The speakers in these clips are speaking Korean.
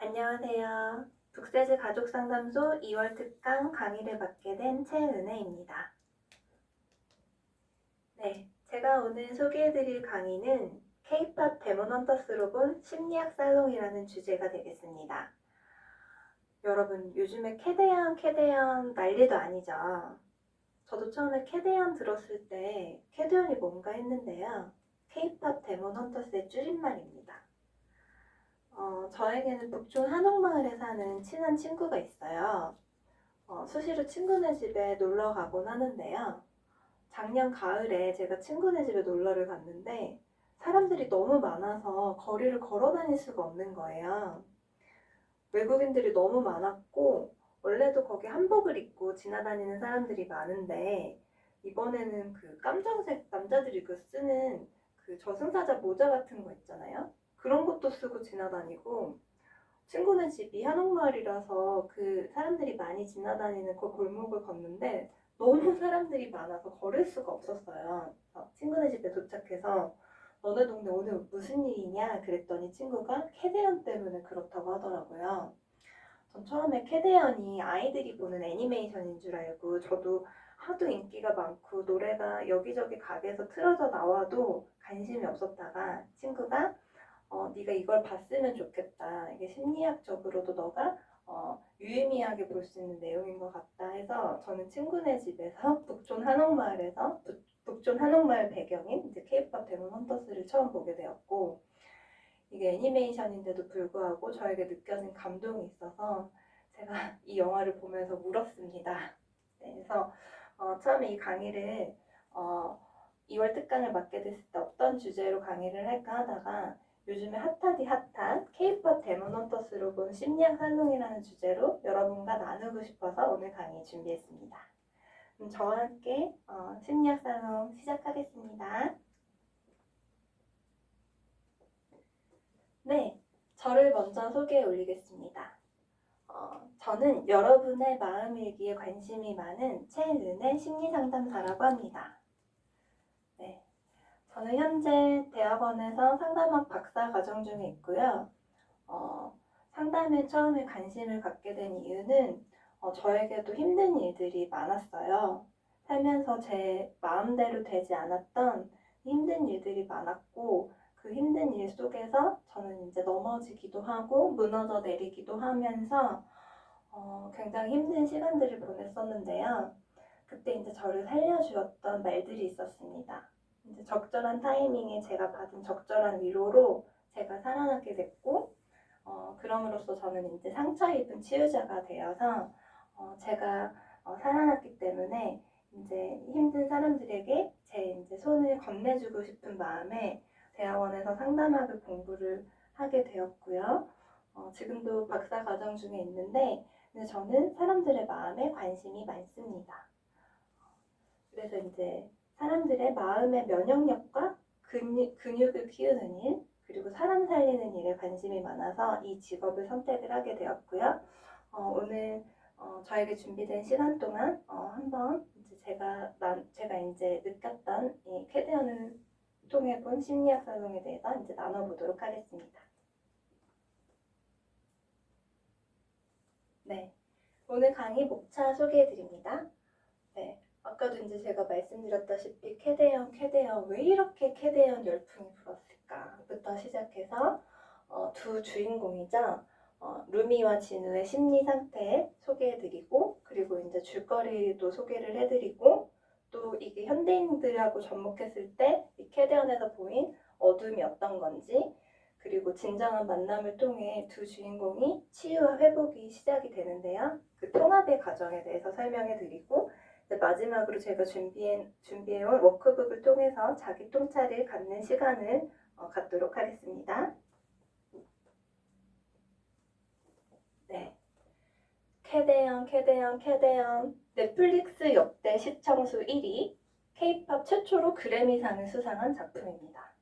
안녕하세요. 북세즈 가족상담소 2월 특강 강의를 맡게 된 최은혜입니다. 네, 제가 오늘 소개해드릴 강의는 K-POP 데몬 헌터스로 본 심리학 살롱이라는 주제가 되겠습니다. 여러분, 요즘에 캐대언 난리도 아니죠? 저도 처음에 캐대언 들었을 때 캐대언이 뭔가 했는데요. K-POP 데몬 헌터스의 줄임말입니다. 저에게는 북촌 한옥마을에 사는 친한 친구가 있어요. 수시로 친구네 집에 놀러 가곤 하는데요. 작년 가을에 제가 친구네 집에 놀러를 갔는데 사람들이 너무 많아서 거리를 걸어 다닐 수가 없는 거예요. 외국인들이 너무 많았고 원래도 거기 한복을 입고 지나다니는 사람들이 많은데 이번에는 그 깜정색 남자들이 쓰는 그 저승사자 모자 같은 거 있잖아요. 그런 것도 쓰고 지나다니고 친구네 집이 한옥마을이라서 그 사람들이 많이 지나다니는 그 골목을 걷는데 너무 사람들이 많아서 걸을 수가 없었어요. 친구네 집에 도착해서 너네 동네 오늘 무슨 일이냐 그랬더니 친구가 캐대언 때문에 그렇다고 하더라고요. 전 처음에 캐대언이 아이들이 보는 애니메이션인 줄 알고 저도 하도 인기가 많고 노래가 여기저기 가게에서 틀어져 나와도 관심이 없었다가 친구가 네가 이걸 봤으면 좋겠다. 이게 심리학적으로도 너가 유의미하게 볼 수 있는 내용인 것 같다 해서 저는 친구네 집에서 북촌 한옥마을에서 북촌 한옥마을 배경인 이제 K-POP 데몬 헌터스를 처음 보게 되었고 이게 애니메이션인데도 불구하고 저에게 느껴진 감동이 있어서 제가 이 영화를 보면서 울었습니다. 네, 그래서 처음에 이 강의를 2월 특강을 맡게 됐을 때 어떤 주제로 강의를 할까 하다가 요즘에 핫하디 핫한 K-POP 데몬 헌터스로 본 심리학 살롱이라는 주제로 여러분과 나누고 싶어서 오늘 강의 준비했습니다. 저와 함께 심리학 살롱 시작하겠습니다. 네, 저를 먼저 소개해 올리겠습니다. 저는 여러분의 마음일기에 관심이 많은 최은혜 심리상담사라고 합니다. 네, 저는 현재 대학원에서 상담학 박사 과정 중에 있고요. 상담에 처음에 관심을 갖게 된 이유는 저에게도 힘든 일들이 많았어요. 살면서 제 마음대로 되지 않았던 힘든 일들이 많았고 그 힘든 일 속에서 저는 이제 넘어지기도 하고 무너져 내리기도 하면서 굉장히 힘든 시간들을 보냈었는데요. 그때 이제 저를 살려주었던 말들이 있었습니다. 이제 적절한 타이밍에 제가 받은 적절한 위로로 제가 살아나게 됐고 그럼으로써 저는 이제 상처 입은 치유자가 되어서 제가 살아났기 때문에 이제 힘든 사람들에게 제 이제 손을 건네주고 싶은 마음에 대학원에서 상담학을 공부를 하게 되었고요. 지금도 박사 과정 중에 있는데 저는 사람들의 마음에 관심이 많습니다. 그래서 이제 사람들의 마음의 면역력과 근육을 키우는 일, 그리고 사람 살리는 일에 관심이 많아서 이 직업을 선택을 하게 되었고요. 오늘 저에게 준비된 시간 동안 한번 이제 제가 이제 느꼈던 이 캐대언을 통해 본 심리학 살롱에 대해서 이제 나눠보도록 하겠습니다. 네, 오늘 강의 목차 소개해드립니다. 네, 아까도 이제 제가 말씀드렸다시피 캐대언 왜 이렇게 캐대언 열풍이 불었을까부터 시작해서 두 주인공이죠. 루미와 진우의 심리 상태 소개해드리고 그리고 이제 줄거리도 소개를 해드리고 또 이게 현대인들하고 접목했을 때 이 캐대언에서 보인 어둠이 어떤 건지 그리고 진정한 만남을 통해 두 주인공이 치유와 회복이 시작이 되는데요. 그 통합의 과정에 대해서 설명해드리고 마지막으로 제가 준비해온 워크북을 통해서 자기 통찰을 갖는 시간을 갖도록 하겠습니다. 네, 캐대언 넷플릭스 역대 시청수 1위 K-POP 최초로 그래미상을 수상한 작품입니다.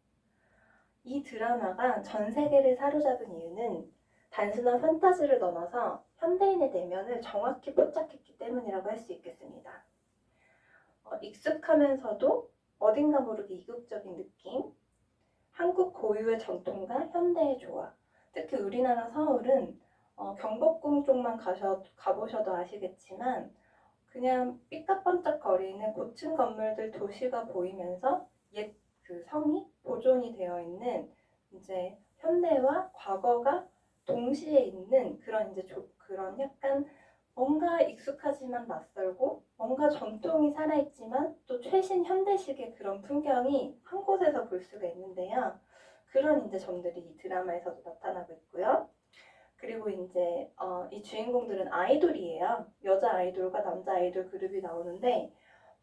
이 드라마가 전 세계를 사로잡은 이유는 단순한 판타지를 넘어서 현대인의 내면을 정확히 포착했기 때문이라고 할 수 있겠습니다. 익숙하면서도 어딘가 모르게 이국적인 느낌, 한국 고유의 전통과 현대의 조화, 특히 우리나라 서울은 경복궁 쪽만 가보셔도 아시겠지만 그냥 삐까뻔쩍거리는 고층 건물들 도시가 보이면서 옛 그 성이 보존이 되어 있는 이제 현대와 과거가 동시에 있는 그런 이제 그런 약간 뭔가 익숙하지만 낯설고 뭔가 전통이 살아있지만 또 최신 현대식의 그런 풍경이 한 곳에서 볼 수가 있는데요. 그런 이제 점들이 이 드라마에서도 나타나고 있고요. 그리고 이제 이 주인공들은 아이돌이에요. 여자 아이돌과 남자 아이돌 그룹이 나오는데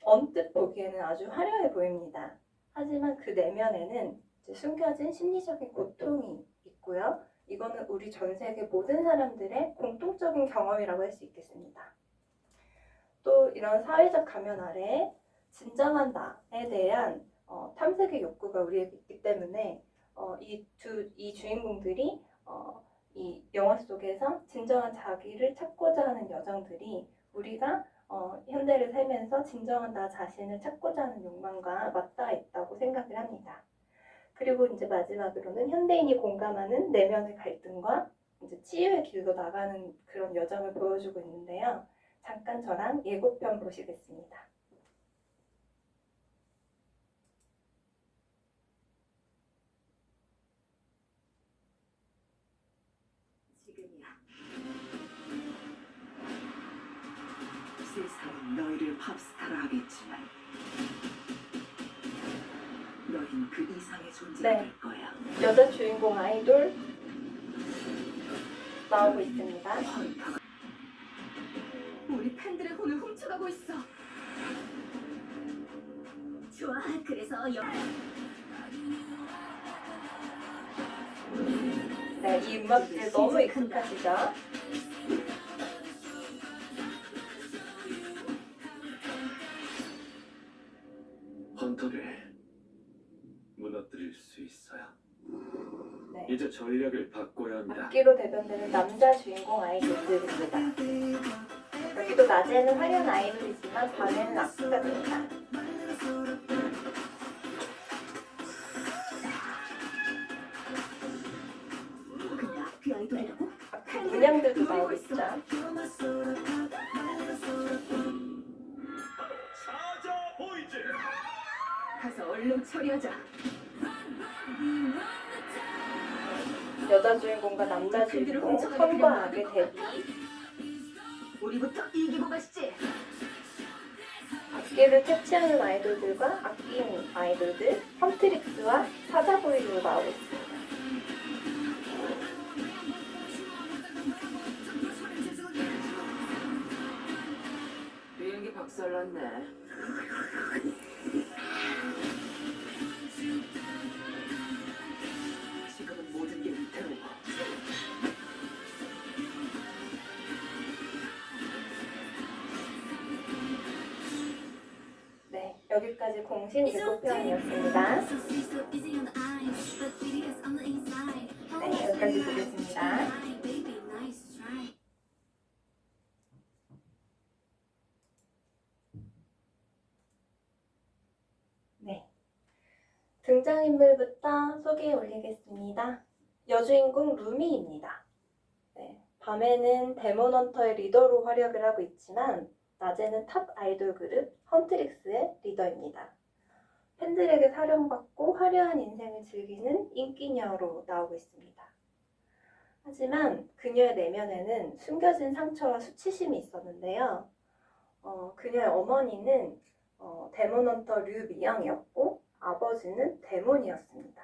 언뜻 보기에는 아주 화려해 보입니다. 하지만 그 내면에는 이제 숨겨진 심리적인 고통이 있고요. 이거는 우리 전 세계 모든 사람들의 공통적인 경험이라고 할 수 있겠습니다. 또 이런 사회적 가면 아래 진정한 나에 대한 탐색의 욕구가 우리에게 있기 때문에 이 주인공들이 이 영화 속에서 진정한 자기를 찾고자 하는 여정들이 우리가 현대를 살면서 진정한 나 자신을 찾고자 하는 욕망과 맞닿아 있다고 생각을 합니다. 그리고 이제 마지막으로는 현대인이 공감하는 내면의 갈등과 이제 치유의 길로 나가는 그런 여정을 보여주고 있는데요. 잠깐 저랑 예고편 보시겠습니다. 지금이야. 세상은 너희를 팝스타로 하겠지만 너희는 그 이상의 존재가 될 거야. 여자 주인공 아이돌 나오고 있습니다. 우리 팬들의 혼을 훔쳐가고 있어. 좋아, 그래서 네, 이 음악들 너무 익숙하시죠? 헌터를 무너뜨릴 수 있어요. 네. 이제 전략을 바꿔야 합니다. 악기로 대변되는 남자 주인공 아이돌들입니다. 여기도 낮에는 화려한 아이돌이지만 밤에는 악기가 됩니다. 근데 악기 아이돌이라고? 악기 문양들도 나오고 있죠. 사자 보이즈. 가서 얼른 처리하자. 여자 주인공과 남자 주인공 선과 악의 대비. 우리부터 이기고 가시지. 악기를 채취하는 아이돌들과 악기인 아이돌들 헌트릭스와 사자보이로 나오고 있습니다. 비행기 박살났네. 지금은 모든 게 위태로워. 네, 여기까지 공신 예고편이었습니다. 네, 여기까지 보겠습니다. 네, 등장인물부터 소개해 올리겠습니다. 여주인공 루미입니다. 네, 밤에는 데몬헌터의 리더로 활약을 하고 있지만 낮에는 탑 아이돌 그룹 헌트릭스의 리더입니다. 팬들에게 사랑받고 화려한 인생을 즐기는 인기녀로 나오고 있습니다. 하지만 그녀의 내면에는 숨겨진 상처와 수치심이 있었는데요. 그녀의 어머니는 데몬헌터 류 미영이었고 아버지는 데몬이었습니다.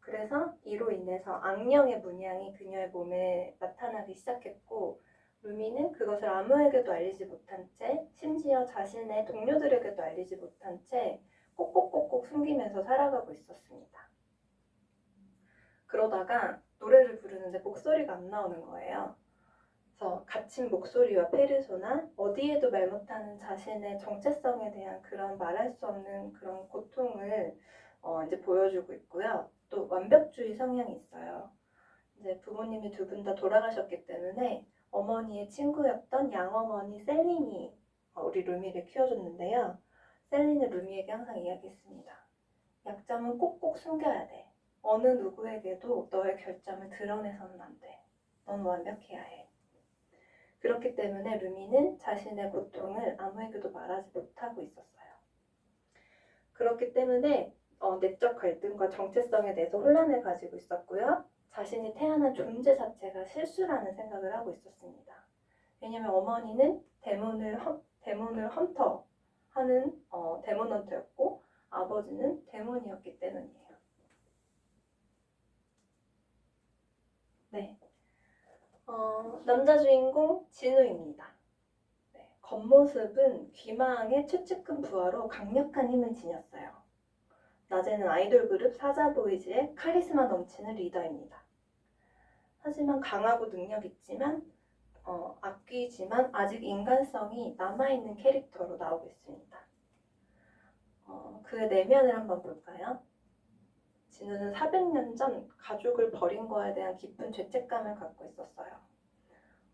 그래서 이로 인해서 악령의 문양이 그녀의 몸에 나타나기 시작했고 루미는 그것을 아무에게도 알리지 못한 채 심지어 자신의 동료들에게도 알리지 못한 채 꼭꼭꼭꼭 숨기면서 살아가고 있었습니다. 그러다가 노래를 부르는데 목소리가 안 나오는 거예요. 그래서 갇힌 목소리와 페르소나, 어디에도 말 못하는 자신의 정체성에 대한 그런 말할 수 없는 그런 고통을 이제 보여주고 있고요. 또 완벽주의 성향이 있어요. 이제 부모님이 두 분 다 돌아가셨기 때문에 어머니의 친구였던 양어머니 셀린이 우리 루미를 키워줬는데요. 셀린은 루미에게 항상 이야기했습니다. 약점은 꼭꼭 숨겨야 돼. 어느 누구에게도 너의 결점을 드러내서는 안 돼. 넌 완벽해야 해. 그렇기 때문에 루미는 자신의 고통을 아무에게도 말하지 못하고 있었어요. 그렇기 때문에 내적 갈등과 정체성에 대해서 혼란을 가지고 있었고요. 자신이 태어난 존재 자체가 실수라는 생각을 하고 있었습니다. 왜냐하면 어머니는 데몬을 헌터 하는 데몬 헌터였고 아버지는 데몬이었기 때문이에요. 네, 남자 주인공 진우입니다. 네, 겉모습은 귀마왕의 최측근 부하로 강력한 힘을 지녔어요. 낮에는 아이돌 그룹 사자보이즈의 카리스마 넘치는 리더입니다. 하지만 강하고 능력 있지만 악귀지만 아직 인간성이 남아있는 캐릭터로 나오고 있습니다. 그의 내면을 한번 볼까요? 진우는 400년 전 가족을 버린 거에 대한 깊은 죄책감을 갖고 있었어요.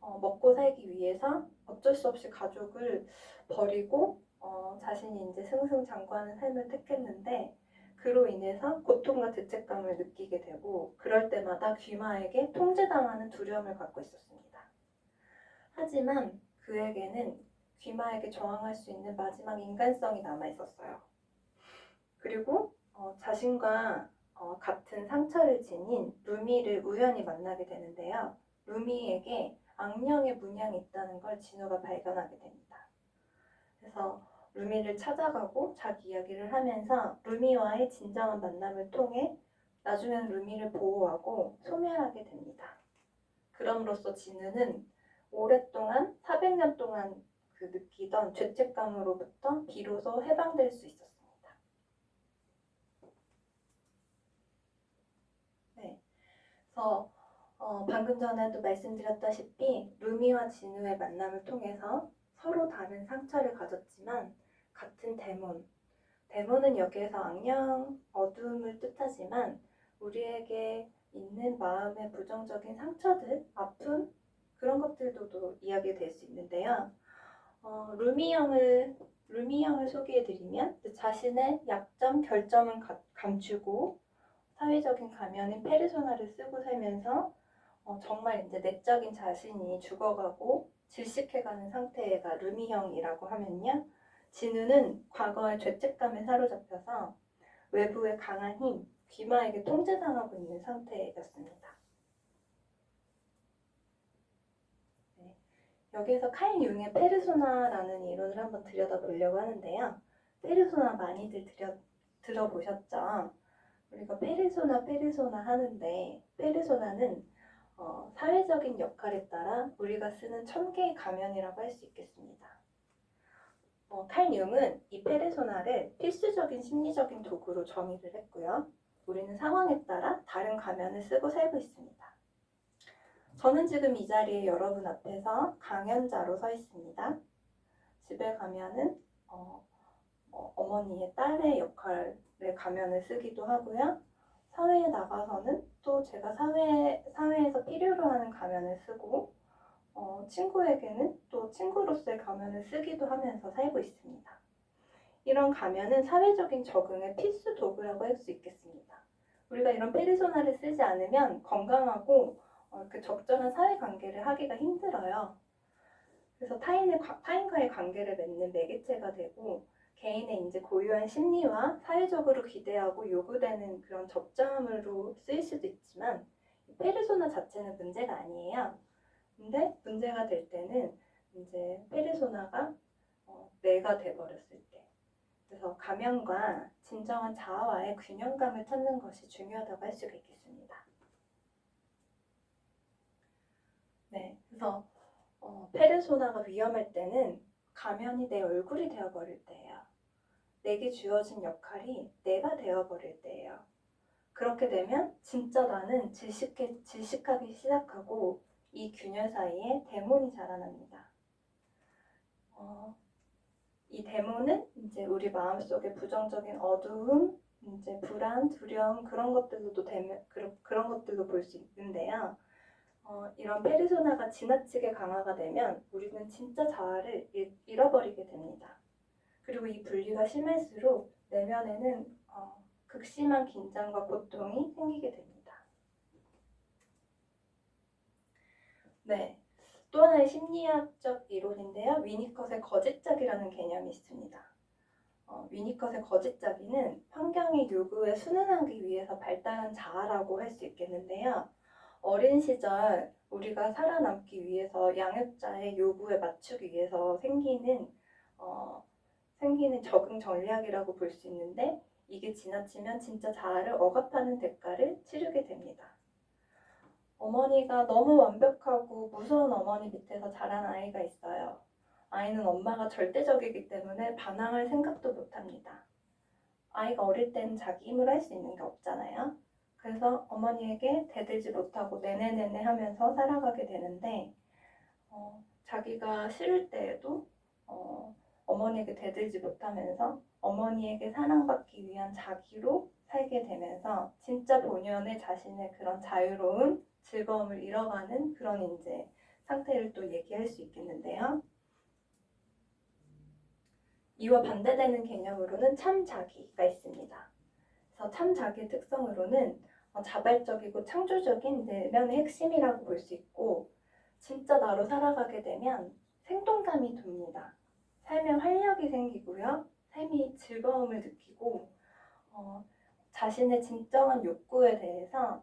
먹고 살기 위해서 어쩔 수 없이 가족을 버리고 자신이 이제 승승장구하는 삶을 택했는데 그로 인해서 고통과 죄책감을 느끼게 되고 그럴 때마다 귀마에게 통제당하는 두려움을 갖고 있었습니다. 하지만 그에게는 귀마에게 저항할 수 있는 마지막 인간성이 남아있었어요. 그리고 자신과 같은 상처를 지닌 루미를 우연히 만나게 되는데요. 루미에게 악령의 문양이 있다는 걸 진우가 발견하게 됩니다. 그래서 루미를 찾아가고 자기 이야기를 하면서 루미와의 진정한 만남을 통해 나중에는 루미를 보호하고 소멸하게 됩니다. 그럼으로써 진우는 오랫동안 400년 동안 그 느끼던 죄책감으로부터 비로소 해방될 수 있었습니다. 네, 그래서 방금 전에도 말씀드렸다시피 루미와 진우의 만남을 통해서 서로 다른 상처를 가졌지만 같은 데몬은 여기에서 악령, 어둠을 뜻하지만 우리에게 있는 마음의 부정적인 상처들, 아픔 그런 것들도 이야기될 수 있는데요. 루미 형을 소개해드리면 자신의 약점, 결점을 감추고 사회적인 가면인 페르소나를 쓰고 살면서 정말 이제 내적인 자신이 죽어가고 질식해가는 상태가 루미 형이라고 하면요. 진우는 과거의 죄책감에 사로잡혀서 외부의 강한 힘, 귀마에게 통제당하고 있는 상태였습니다. 네. 여기에서 칼 융의 페르소나라는 이론을 한번 들여다보려고 하는데요. 페르소나 많이들 들어보셨죠? 우리가 페르소나 하는데 페르소나는 사회적인 역할에 따라 우리가 쓰는 1000개의 가면이라고 할 수 있겠습니다. 칼 융은 이 페르소나를 필수적인 심리적인 도구로 정의를 했고요. 우리는 상황에 따라 다른 가면을 쓰고 살고 있습니다. 저는 지금 이 자리에 여러분 앞에서 강연자로 서 있습니다. 집에 가면은 어머니의 딸의 역할의 가면을 쓰기도 하고요. 사회에 나가서는 또 제가 사회에서 필요로 하는 가면을 쓰고 친구에게는 또 친구로서의 가면을 쓰기도 하면서 살고 있습니다. 이런 가면은 사회적인 적응의 필수 도구라고 할 수 있겠습니다. 우리가 이런 페르소나를 쓰지 않으면 건강하고 그 적절한 사회관계를 하기가 힘들어요. 그래서 타인과의 관계를 맺는 매개체가 되고 개인의 이제 고유한 심리와 사회적으로 기대하고 요구되는 그런 접점으로 쓰일 수도 있지만 페르소나 자체는 문제가 아니에요. 근데 문제가 될 때는 이제 페르소나가 내가 돼버렸을 때, 그래서 가면과 진정한 자아와의 균형감을 찾는 것이 중요하다고 할 수가 있겠습니다. 네, 그래서 페르소나가 위험할 때는 가면이 내 얼굴이 되어버릴 때예요. 내게 주어진 역할이 내가 되어버릴 때예요. 그렇게 되면 진짜 나는 질식하기 시작하고 이 균열 사이에 데몬이 자라납니다. 이 데몬은 이제 우리 마음속에 부정적인 어두움, 이제 불안, 두려움 그런 것들도 그런 것들도 볼 수 있는데요. 이런 페르소나가 지나치게 강화가 되면 우리는 진짜 자아를 잃어버리게 됩니다. 그리고 이 분리가 심할수록 내면에는 극심한 긴장과 고통이 생기게 됩니다. 네. 또 하나의 심리학적 이론인데요. 위니컷의 거짓짝이라는 개념이 있습니다. 위니컷의 거짓짝이는 환경의 요구에 순응하기 위해서 발달한 자아라고 할 수 있겠는데요. 어린 시절 우리가 살아남기 위해서 양육자의 요구에 맞추기 위해서 생기는 적응 전략이라고 볼 수 있는데 이게 지나치면 진짜 자아를 억압하는 대가를 치르게 됩니다. 어머니가 너무 완벽하고 무서운 어머니 밑에서 자란 아이가 있어요. 아이는 엄마가 절대적이기 때문에 반항할 생각도 못합니다. 아이가 어릴 때는 자기 힘으로 할 수 있는 게 없잖아요. 그래서 어머니에게 대들지 못하고 네네네네 하면서 살아가게 되는데 자기가 싫을 때에도 어머니에게 대들지 못하면서 어머니에게 사랑받기 위한 자기로 살게 되면서 진짜 본연의 자신의 그런 자유로운 즐거움을 잃어가는 그런 이제 상태를 또 얘기할 수 있겠는데요. 이와 반대되는 개념으로는 참자기가 있습니다. 그래서 참자기의 특성으로는 자발적이고 창조적인 내면의 핵심이라고 볼 수 있고 진짜 나로 살아가게 되면 생동감이 돕니다. 삶에 활력이 생기고요. 삶이 즐거움을 느끼고 자신의 진정한 욕구에 대해서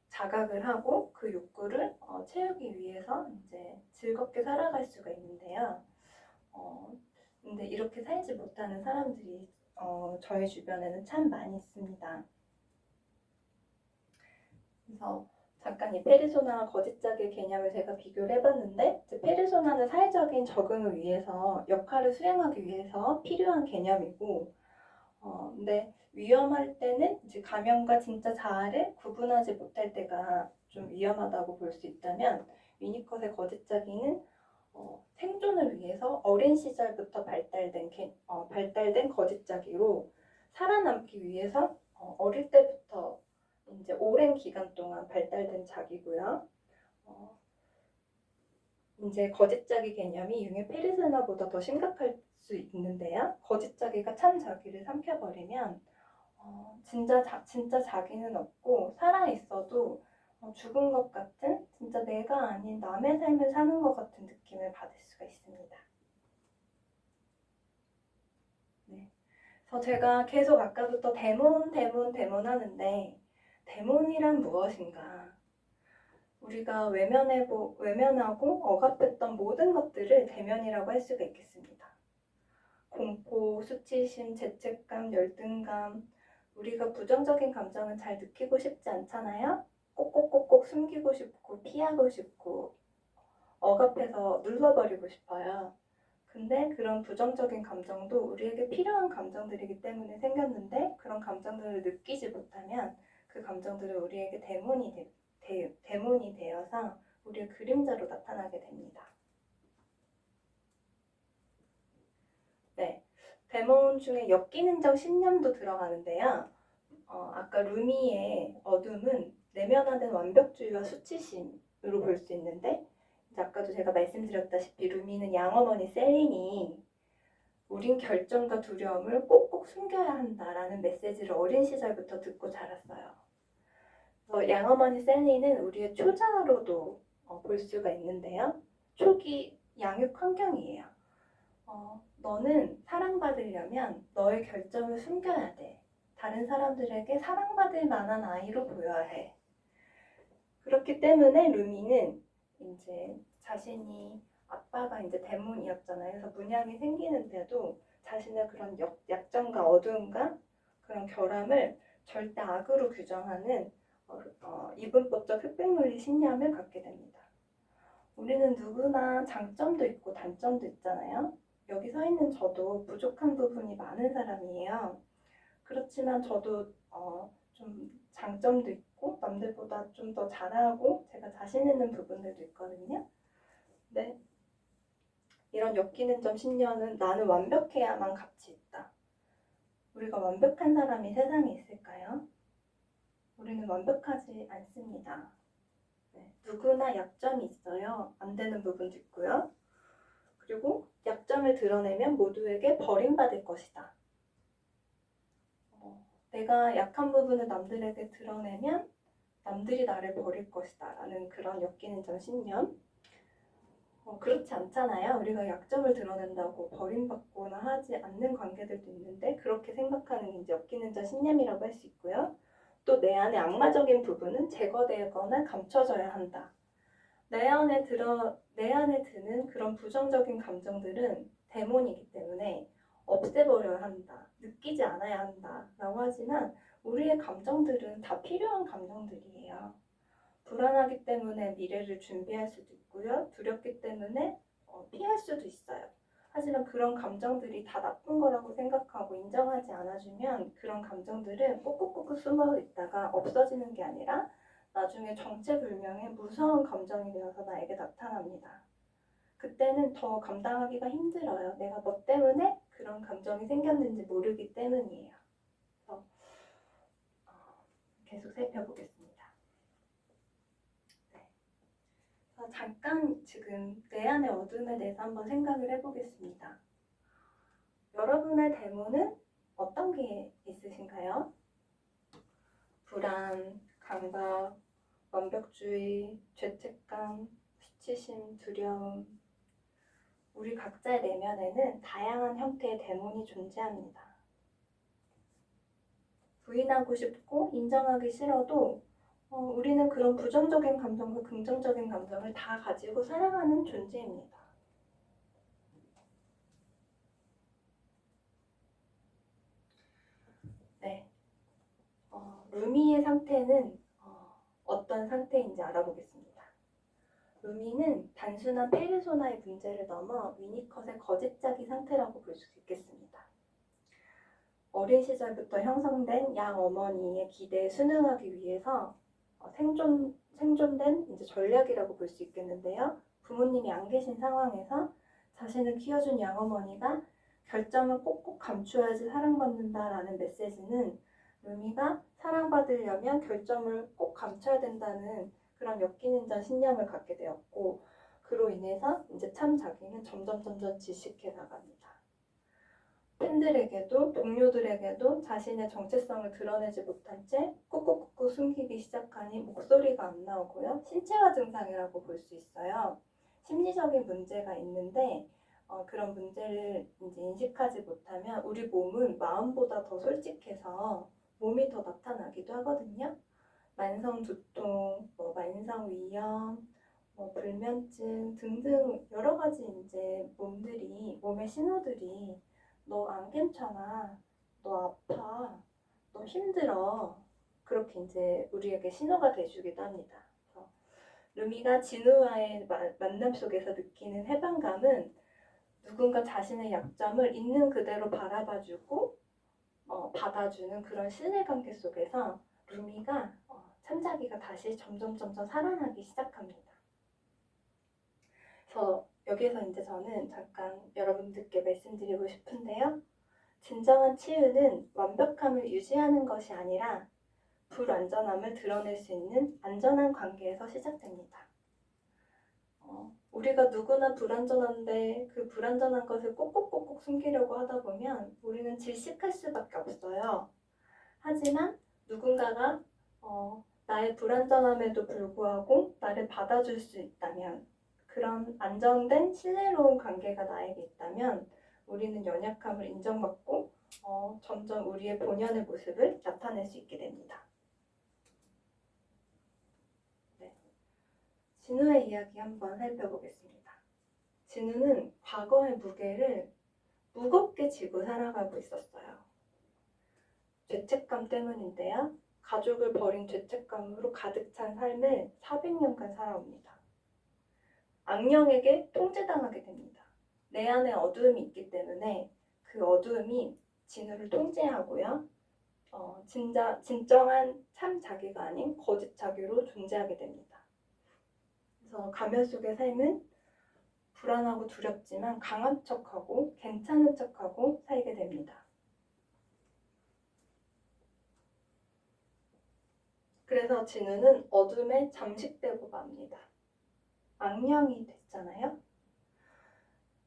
자각을 하고 그 욕구를 채우기 위해서 이제 즐겁게 살아갈 수가 있는데요. 근데 이렇게 살지 못하는 사람들이 저희 주변에는 참 많이 있습니다. 그래서 잠깐 이 페르소나와 거짓짝의 개념을 제가 비교를 해봤는데 페르소나는 사회적인 적응을 위해서 역할을 수행하기 위해서 필요한 개념이고 근데 위험할 때는 이제 가면과 진짜 자아를 구분하지 못할 때가 좀 위험하다고 볼 수 있다면 위니컷의 거짓짝이는 생존을 위해서 어린 시절부터 발달된 거짓짝이로 살아남기 위해서 어릴 때부터 이제 오랜 기간 동안 발달된 자기고요. 이제 거짓자기 개념이 융의 페르소나보다 더 심각할 수 있는데요. 거짓자기가 참 자기를 삼켜버리면 진짜 자기는 없고 살아있어도 죽은 것 같은 진짜 내가 아닌 남의 삶을 사는 것 같은 느낌을 받을 수가 있습니다. 네. 그래서 제가 계속 아까부터 데몬 하는데 데몬이란 무엇인가? 우리가 외면하고 억압했던 모든 것들을 대면이라고 할 수가 있겠습니다. 공포, 수치심, 죄책감, 열등감, 우리가 부정적인 감정은 잘 느끼고 싶지 않잖아요? 꼭꼭꼭꼭 숨기고 싶고 피하고 싶고 억압해서 눌러버리고 싶어요. 근데 그런 부정적인 감정도 우리에게 필요한 감정들이기 때문에 생겼는데 그런 감정들을 느끼지 못하면 그 감정들은 우리에게 데몬이 되어서 우리의 그림자로 나타나게 됩니다. 네, 데몬 중에 엮이는적 신념도 들어가는데요. 아까 루미의 어둠은 내면화된 완벽주의와 수치심으로 볼 수 있는데 이제 아까도 제가 말씀드렸다시피 루미는 양어머니 셀린이 우린 결정과 두려움을 꼭꼭 숨겨야 한다라는 메시지를 어린 시절부터 듣고 자랐어요. 양어머니 셀린은 우리의 초자로도 볼 수가 있는데요. 초기 양육 환경이에요. 너는 사랑받으려면 너의 결정을 숨겨야 돼. 다른 사람들에게 사랑받을 만한 아이로 보여야 해. 그렇기 때문에 루미는 이제 자신이 아빠가 이제 데몬이었잖아요. 그래서 문양이 생기는데도 자신의 그런 약점과 어두움과 그런 결함을 절대 악으로 규정하는 이분법적 흑백논리 신념을 갖게 됩니다. 우리는 누구나 장점도 있고 단점도 있잖아요. 여기 서 있는 저도 부족한 부분이 많은 사람이에요. 그렇지만 저도 좀 장점도 있고 남들보다 좀 더 잘하고 제가 자신 있는 부분들도 있거든요. 근데 이런 엮이는 점 신념은 나는 완벽해야만 가치 있다. 우리가 완벽한 사람이 세상에 있을까요? 우리는 완벽하지 않습니다. 네, 누구나 약점이 있어요. 안 되는 부분도 있고요. 그리고 약점을 드러내면 모두에게 버림받을 것이다. 내가 약한 부분을 남들에게 드러내면 남들이 나를 버릴 것이다 라는 그런 엮이는 점 신념. 그렇지 않잖아요. 우리가 약점을 드러낸다고 버림받거나 하지 않는 관계들도 있는데 그렇게 생각하는 게 이제 엮이는 점 신념이라고 할 수 있고요. 또 내 안의 악마적인 부분은 제거되거나 감춰져야 한다. 내 안에 드는 그런 부정적인 감정들은 데몬이기 때문에 없애버려야 한다. 느끼지 않아야 한다. 라고 하지만 우리의 감정들은 다 필요한 감정들이에요. 불안하기 때문에 미래를 준비할 수도 있고요. 두렵기 때문에 피할 수도 있어요. 하지만 그런 감정들이 다 나쁜 거라고 생각하고 인정하지 않아주면 그런 감정들은 꾹꾹꾹꾹 숨어 있다가 없어지는 게 아니라 나중에 정체불명의 무서운 감정이 되어서 나에게 나타납니다. 그때는 더 감당하기가 힘들어요. 내가 뭐 때문에 그런 감정이 생겼는지 모르기 때문이에요. 그래서 계속 살펴보겠습니다. 네. 그래서 잠깐 지금 내 안의 어둠에 대해서 한번 생각을 해보겠습니다. 여러분의 데몬은 어떤 게 있으신가요? 불안, 강박, 완벽주의, 죄책감, 수치심, 두려움. 우리 각자의 내면에는 다양한 형태의 데몬이 존재합니다. 부인하고 싶고 인정하기 싫어도 우리는 그런 부정적인 감정과 긍정적인 감정을 다 가지고 살아가는 존재입니다. 네, 루미의 상태는 어떤 상태인지 알아보겠습니다. 루미는 단순한 페르소나의 문제를 넘어 위니컷의 거짓자기 상태라고 볼 수 있겠습니다. 어린 시절부터 형성된 양 어머니의 기대에 순응하기 위해서 생존된 이제 전략이라고 볼 수 있겠는데요. 부모님이 안 계신 상황에서 자신을 키워준 양 어머니가 결점을 꼭꼭 감추어야지 사랑받는다라는 메시지는 루미가 사랑받으려면 결점을 꼭 감춰야 된다는 그런 엮이는 자 신념을 갖게 되었고 그로 인해서 이제 참 자기는 점점 질식해 나갑니다. 팬들에게도 동료들에게도 자신의 정체성을 드러내지 못한 채 꾹꾹꾹꾹 숨기기 시작하니 목소리가 안 나오고요. 신체화 증상이라고 볼 수 있어요. 심리적인 문제가 있는데 그런 문제를 이제 인식하지 못하면 우리 몸은 마음보다 더 솔직해서 몸이 더 나타나기도 하거든요. 만성 두통, 만성 위염, 불면증 등등 여러 가지 이제 몸의 신호들이 너 안 괜찮아, 너 아파, 너 힘들어 그렇게 이제 우리에게 신호가 돼주기도 합니다. 그래서 루미가 진우와의 만남 속에서 느끼는 해방감은 누군가 자신의 약점을 있는 그대로 바라봐주고 받아주는 그런 신뢰관계 속에서 루미가 참자기가 다시 점점 살아나기 시작합니다. 그래서 여기서 이제 저는 잠깐 여러분들께 말씀드리고 싶은데요. 진정한 치유는 완벽함을 유지하는 것이 아니라 불완전함을 드러낼 수 있는 안전한 관계에서 시작됩니다. 우리가 누구나 불완전한데 그 불완전한 것을 꼭꼭꼭꼭 숨기려고 하다 보면 우리는 질식할 수밖에 없어요. 하지만 누군가가 나의 불완전함에도 불구하고 나를 받아줄 수 있다면 그런 안정된 신뢰로운 관계가 나에게 있다면 우리는 연약함을 인정받고 점점 우리의 본연의 모습을 나타낼 수 있게 됩니다. 네. 진우의 이야기 한번 살펴보겠습니다. 진우는 과거의 무게를 무겁게 지고 살아가고 있었어요. 죄책감 때문인데요. 가족을 버린 죄책감으로 가득 찬 삶을 400년간 살아옵니다. 악령에게 통제당하게 됩니다. 내 안에 어두움이 있기 때문에 그 어두움이 진우를 통제하고요. 진정한 참 자기가 아닌 거짓 자기로 존재하게 됩니다. 그래서 가면 속의 삶은 불안하고 두렵지만 강한 척하고 괜찮은 척하고 살게 됩니다. 그래서 진우는 어둠에 잠식되고 맙니다. 악령이 됐잖아요.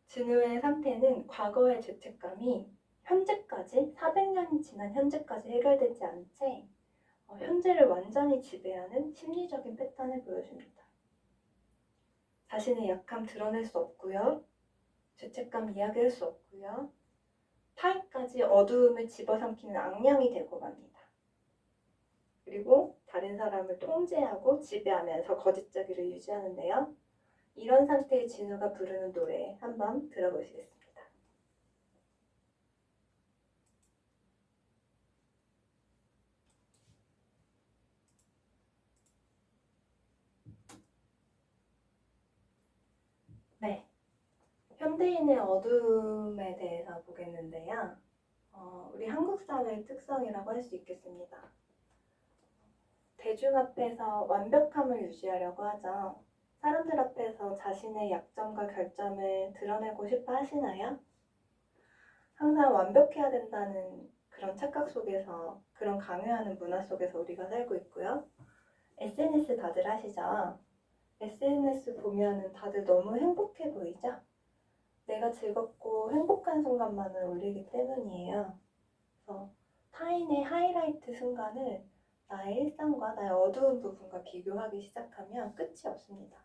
진우의 상태는 과거의 죄책감이 현재까지 400년이 지난 현재까지 해결되지 않은 채 현재를 완전히 지배하는 심리적인 패턴을 보여줍니다. 자신의 약함 드러낼 수 없고요. 죄책감 이야기할 수 없고요. 타인까지 어두움을 집어삼키는 악령이 되고 맙니다. 그리고 다른 사람을 통제하고 지배하면서 거짓자기를 유지하는데요. 이런 상태의 진우가 부르는 노래 한번 들어보시겠습니다. 네, 현대인의 어둠에 대해서 보겠는데요. 우리 한국 사회의 특성이라고 할 수 있겠습니다. 대중 앞에서 완벽함을 유지하려고 하죠. 사람들 앞에서 자신의 약점과 결점을 드러내고 싶어 하시나요? 항상 완벽해야 된다는 그런 착각 속에서, 그런 강요하는 문화 속에서 우리가 살고 있고요. SNS 다들 하시죠? SNS 보면은 다들 너무 행복해 보이죠? 내가 즐겁고 행복한 순간만을 올리기 때문이에요. 그래서 타인의 하이라이트 순간을 나의 일상과 나의 어두운 부분과 비교하기 시작하면 끝이 없습니다.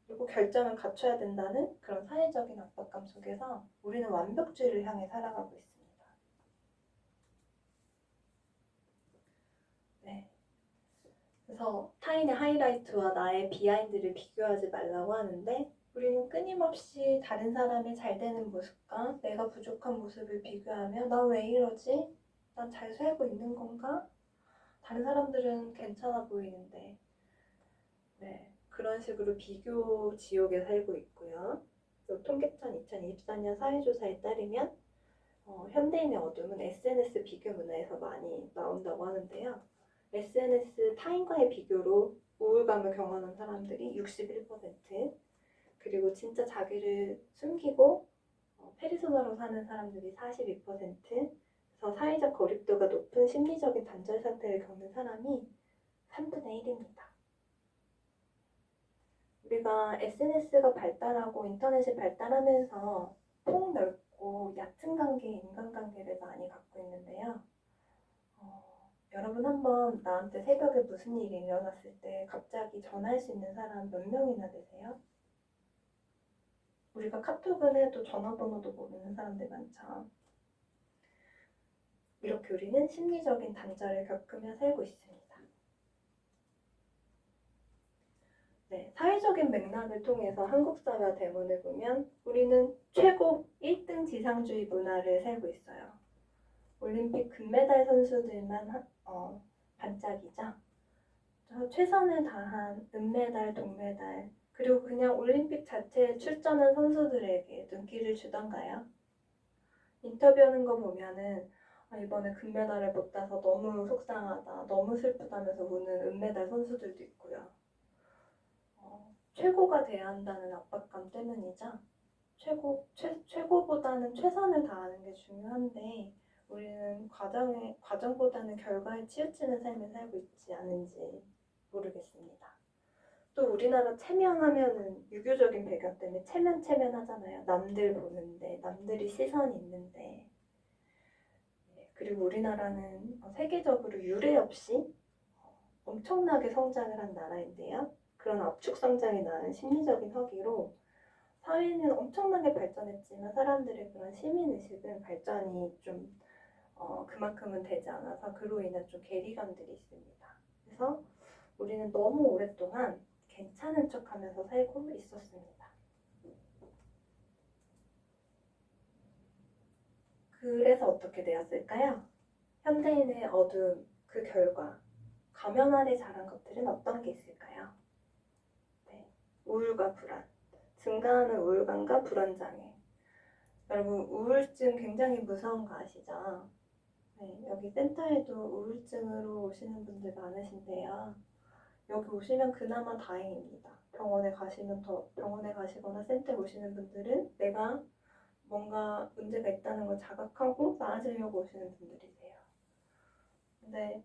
그리고 결점을 갖춰야 된다는 그런 사회적인 압박감 속에서 우리는 완벽주의를 향해 살아가고 있습니다. 네. 그래서 타인의 하이라이트와 나의 비하인드를 비교하지 말라고 하는데 우리는 끊임없이 다른 사람의 잘 되는 모습과 내가 부족한 모습을 비교하며 난 왜 이러지? 난 잘 살고 있는 건가? 다른 사람들은 괜찮아 보이는데 네, 그런 식으로 비교 지옥에 살고 있고요. 통계청 2024년 사회조사에 따르면 현대인의 어둠은 SNS 비교 문화에서 많이 나온다고 하는데요. SNS 타인과의 비교로 우울감을 경험하는 사람들이 61%, 그리고 진짜 자기를 숨기고 페르소나로 사는 사람들이 42%, 그래서 사회적 거립도가 높은 심리적인 단절 상태를 겪는 사람이 3분의 1입니다. 우리가 SNS가 발달하고 인터넷이 발달하면서 폭넓고 얕은 관계의 인간관계를 많이 갖고 있는데요. 여러분 한번 나한테 새벽에 무슨 일이 일어났을 때 갑자기 전화할 수 있는 사람 몇 명이나 되세요? 우리가 카톡은 해도 전화번호도 모르는 사람들 많죠. 이렇게 우리는 심리적인 단절을 겪으며 살고 있습니다. 네, 사회적인 맥락을 통해서 한국 사회와 대문을 보면 우리는 최고 1등 지상주의 문화를 살고 있어요. 올림픽 금메달 선수들만 반짝이죠. 최선을 다한 은메달, 동메달, 그리고 그냥 올림픽 자체에 출전한 선수들에게 눈길을 주던가요? 인터뷰하는 거 보면은 이번에 금메달을 못 따서 너무 속상하다, 너무 슬프다면서 우는 은메달 선수들도 있고요. 최고가 돼야 한다는 압박감 때문이죠. 최고보다는 최선을 다하는 게 중요한데 우리는 과정보다는 결과에 치우치는 삶을 살고 있지 않은지 모르겠습니다. 또 우리나라 체면하면은 유교적인 배경 때문에 체면 하잖아요. 남들 보는데, 남들이 시선이 있는데. 그리고 우리나라는 세계적으로 유례 없이 엄청나게 성장을 한 나라인데요. 그런 압축 성장이 낳은 심리적인 허기로 사회는 엄청나게 발전했지만 사람들의 그런 시민의식은 발전이 좀 그만큼은 되지 않아서 그로 인한 좀 괴리감들이 있습니다. 그래서 우리는 너무 오랫동안 괜찮은 척하면서 살고 있었습니다. 그래서 어떻게 되었을까요? 현대인의 어두움, 그 결과 가면 아래 자란 것들은 어떤 게 있을까요? 네, 우울과 불안, 증가하는 우울감과 불안장애. 여러분 우울증 굉장히 무서운 거 아시죠? 네, 여기 센터에도 우울증으로 오시는 분들 많으신데요. 여기 오시면 그나마 다행입니다. 병원에 가시거나 센터에 오시는 분들은 내가 뭔가 문제가 있다는 걸 자각하고 나아지려고 오시는 분들이세요. 근데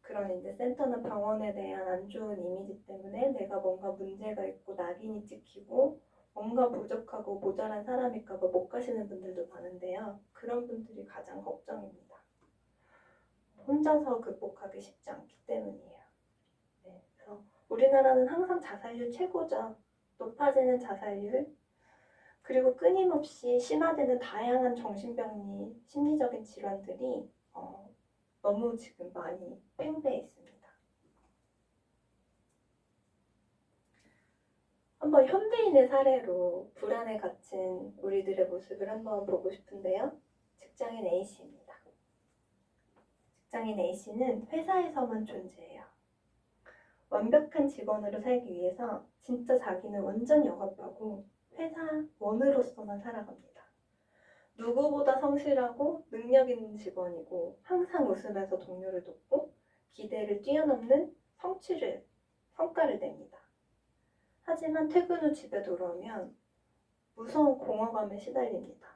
그런 이제 센터나 병원에 대한 안 좋은 이미지 때문에 내가 뭔가 문제가 있고 낙인이 찍히고 뭔가 부족하고 모자란 사람일까봐 못 가시는 분들도 많은데요. 그런 분들이 가장 걱정입니다. 혼자서 극복하기 쉽지 않기 때문이에요. 네, 그래서 우리나라는 항상 자살률 최고죠. 높아지는 자살률, 그리고 끊임없이 심화되는 다양한 정신병리, 심리적인 질환들이 너무 지금 많이 팽배해 있습니다. 한번 현대인의 사례로 불안에 갇힌 우리들의 모습을 한번 보고 싶은데요. 직장인 A씨입니다. 직장인 A씨는 회사에서만 존재해요. 완벽한 직원으로 살기 위해서 진짜 자기는 완전 영업하고 회사원으로서만 살아갑니다. 누구보다 성실하고 능력 있는 직원이고 항상 웃으면서 동료를 돕고 기대를 뛰어넘는 성과를 냅니다. 하지만 퇴근 후 집에 돌아오면 무서운 공허감에 시달립니다.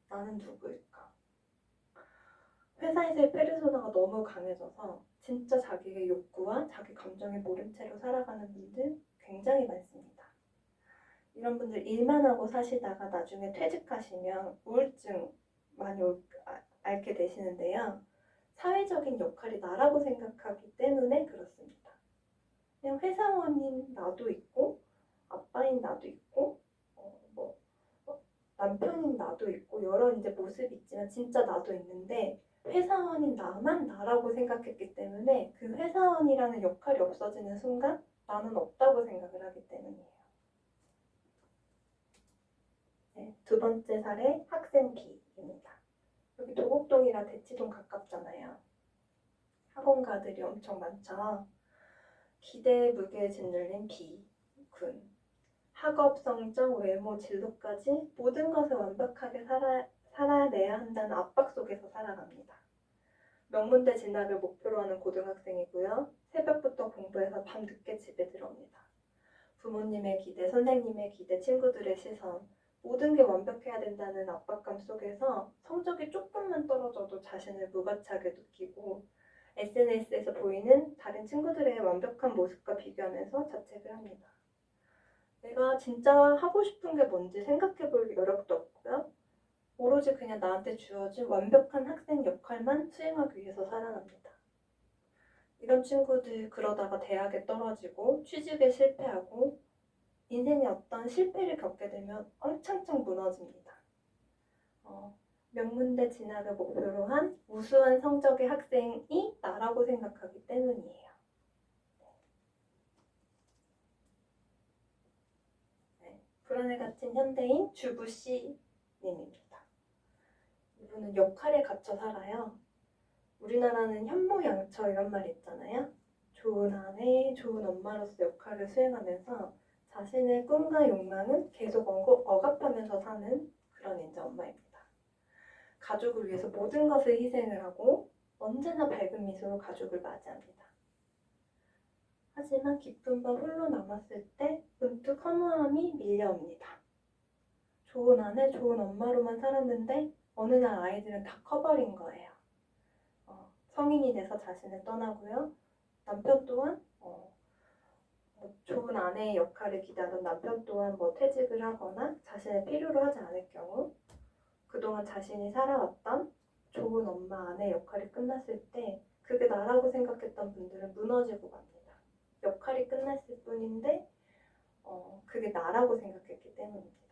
나는 누구일까? 회사에서의 페르소나가 너무 강해져서 진짜 자기의 욕구와 자기 감정에 모른 채로 살아가는 분들 굉장히 많습니다. 이런 분들 일만 하고 사시다가 나중에 퇴직하시면 우울증 많이 앓게 되시는데요. 사회적인 역할이 나라고 생각하기 때문에 그렇습니다. 그냥 회사원인 나도 있고 아빠인 나도 있고 남편인 나도 있고 여러 이제 모습이 있지만 진짜 나도 있는데 회사원인 나만 나라고 생각했기 때문에 그 회사원이라는 역할이 없어지는 순간 나는 없다고 생각을 하기 때문이에요. 네, 두 번째 사례 학생 B입니다. 여기 도곡동이라 대치동 가깝잖아요. 학원가들이 엄청 많죠. 기대에 무게에 짓눌린 B 군. 학업, 성적, 외모, 진로까지 모든 것을 완벽하게 살아내야 한다는 압박 속에서 살아갑니다. 명문대 진학을 목표로 하는 고등학생이고요. 새벽부터 공부해서 밤늦게 집에 들어옵니다. 부모님의 기대, 선생님의 기대, 친구들의 시선, 모든 게 완벽해야 된다는 압박감 속에서 성적이 조금만 떨어져도 자신을 무가치하게 느끼고 SNS에서 보이는 다른 친구들의 완벽한 모습과 비교하면서 자책을 합니다. 내가 진짜 하고 싶은 게 뭔지 생각해 볼 여력도 없고요. 오로지 그냥 나한테 주어진 완벽한 학생 역할만 수행하기 위해서 살아갑니다. 이런 친구들 그러다가 대학에 떨어지고 취직에 실패하고 인생의 어떤 실패를 겪게 되면 엉창창 무너집니다. 명문대 진학을 목표로 한 우수한 성적의 학생이 나라고 생각하기 때문이에요. 불안에 갇힌 현대인 주부 C님입니다. 이분은 역할에 갇혀 살아요. 우리나라는 현모양처 이런 말 있잖아요. 좋은 아내, 좋은 엄마로서 역할을 수행하면서 자신의 꿈과 욕망은 계속 억압하면서 사는 그런 이제 엄마입니다. 가족을 위해서 모든 것을 희생을 하고 언제나 밝은 미소로 가족을 맞이합니다. 하지만 깊은 밤 홀로 남았을 때 문득 허무함이 밀려옵니다. 좋은 아내, 좋은 엄마로만 살았는데 어느 날 아이들은 다 커버린 거예요. 성인이 돼서 자신을 떠나고요. 남편 또한 좋은 아내의 역할을 기대하던 남편 또한 퇴직을 하거나 자신을 필요로 하지 않을 경우 그동안 자신이 살아왔던 좋은 엄마, 아내 역할이 끝났을 때 그게 나라고 생각했던 분들은 무너지고 갑니다. 역할이 끝났을 뿐인데 그게 나라고 생각했기 때문입니다.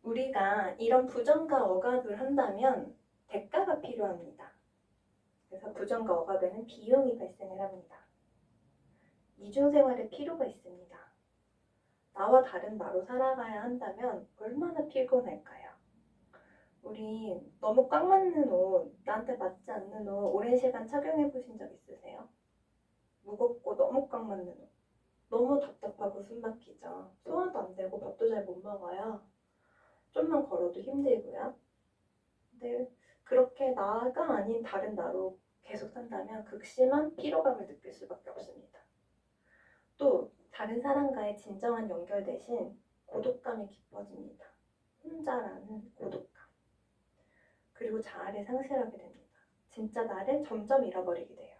우리가 이런 부정과 억압을 한다면 대가가 필요합니다. 그래서 부정과 억압에는 비용이 발생을 합니다. 이중생활의 필요가 있습니다. 나와 다른 나로 살아가야 한다면 얼마나 피곤할까요? 우리 너무 꽉 맞는 옷, 나한테 맞지 않는 옷 오랜 시간 착용해 보신 적 있으세요? 무겁고 너무 꽉 맞는 옷. 너무 답답하고 숨 막히죠. 소화도 안 되고 밥도 잘 못 먹어요. 좀만 걸어도 힘들고요. 근데 그렇게 나가 아닌 다른 나로 계속 산다면 극심한 피로감을 느낄 수밖에 없습니다. 또 다른 사람과의 진정한 연결 대신 고독감이 깊어집니다. 혼자라는 고독감. 그리고 자아를 상실하게 됩니다. 진짜 나를 점점 잃어버리게 돼요.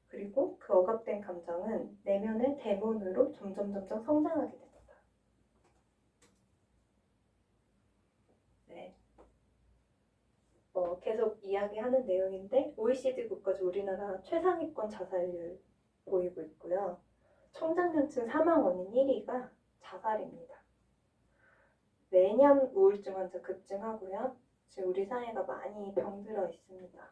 그리고 그 억압된 감정은 내면의 데몬으로 점점 성장하게 됩니다. 네. 계속 이야기하는 내용인데 OECD 국가 중 우리나라 최상위권 자살률 보이고 있고요. 청장년층 사망 원인 1위가 자살입니다. 매년 우울증 환자 급증하고요. 지금 우리 사회가 많이 병들어 있습니다.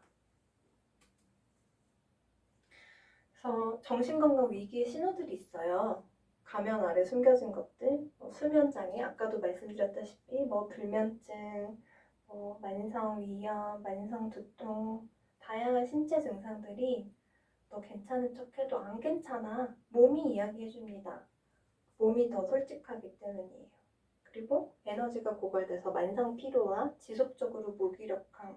그래서 정신건강 위기의 신호들이 있어요. 가면 아래 숨겨진 것들, 수면장애, 아까도 말씀드렸다시피 불면증, 만성 위염, 만성 두통, 다양한 신체 증상들이 너 괜찮은 척해도 안 괜찮아. 몸이 이야기해줍니다. 몸이 더 솔직하기 때문이에요. 그리고 에너지가 고갈돼서 만성 피로와 지속적으로 무기력함,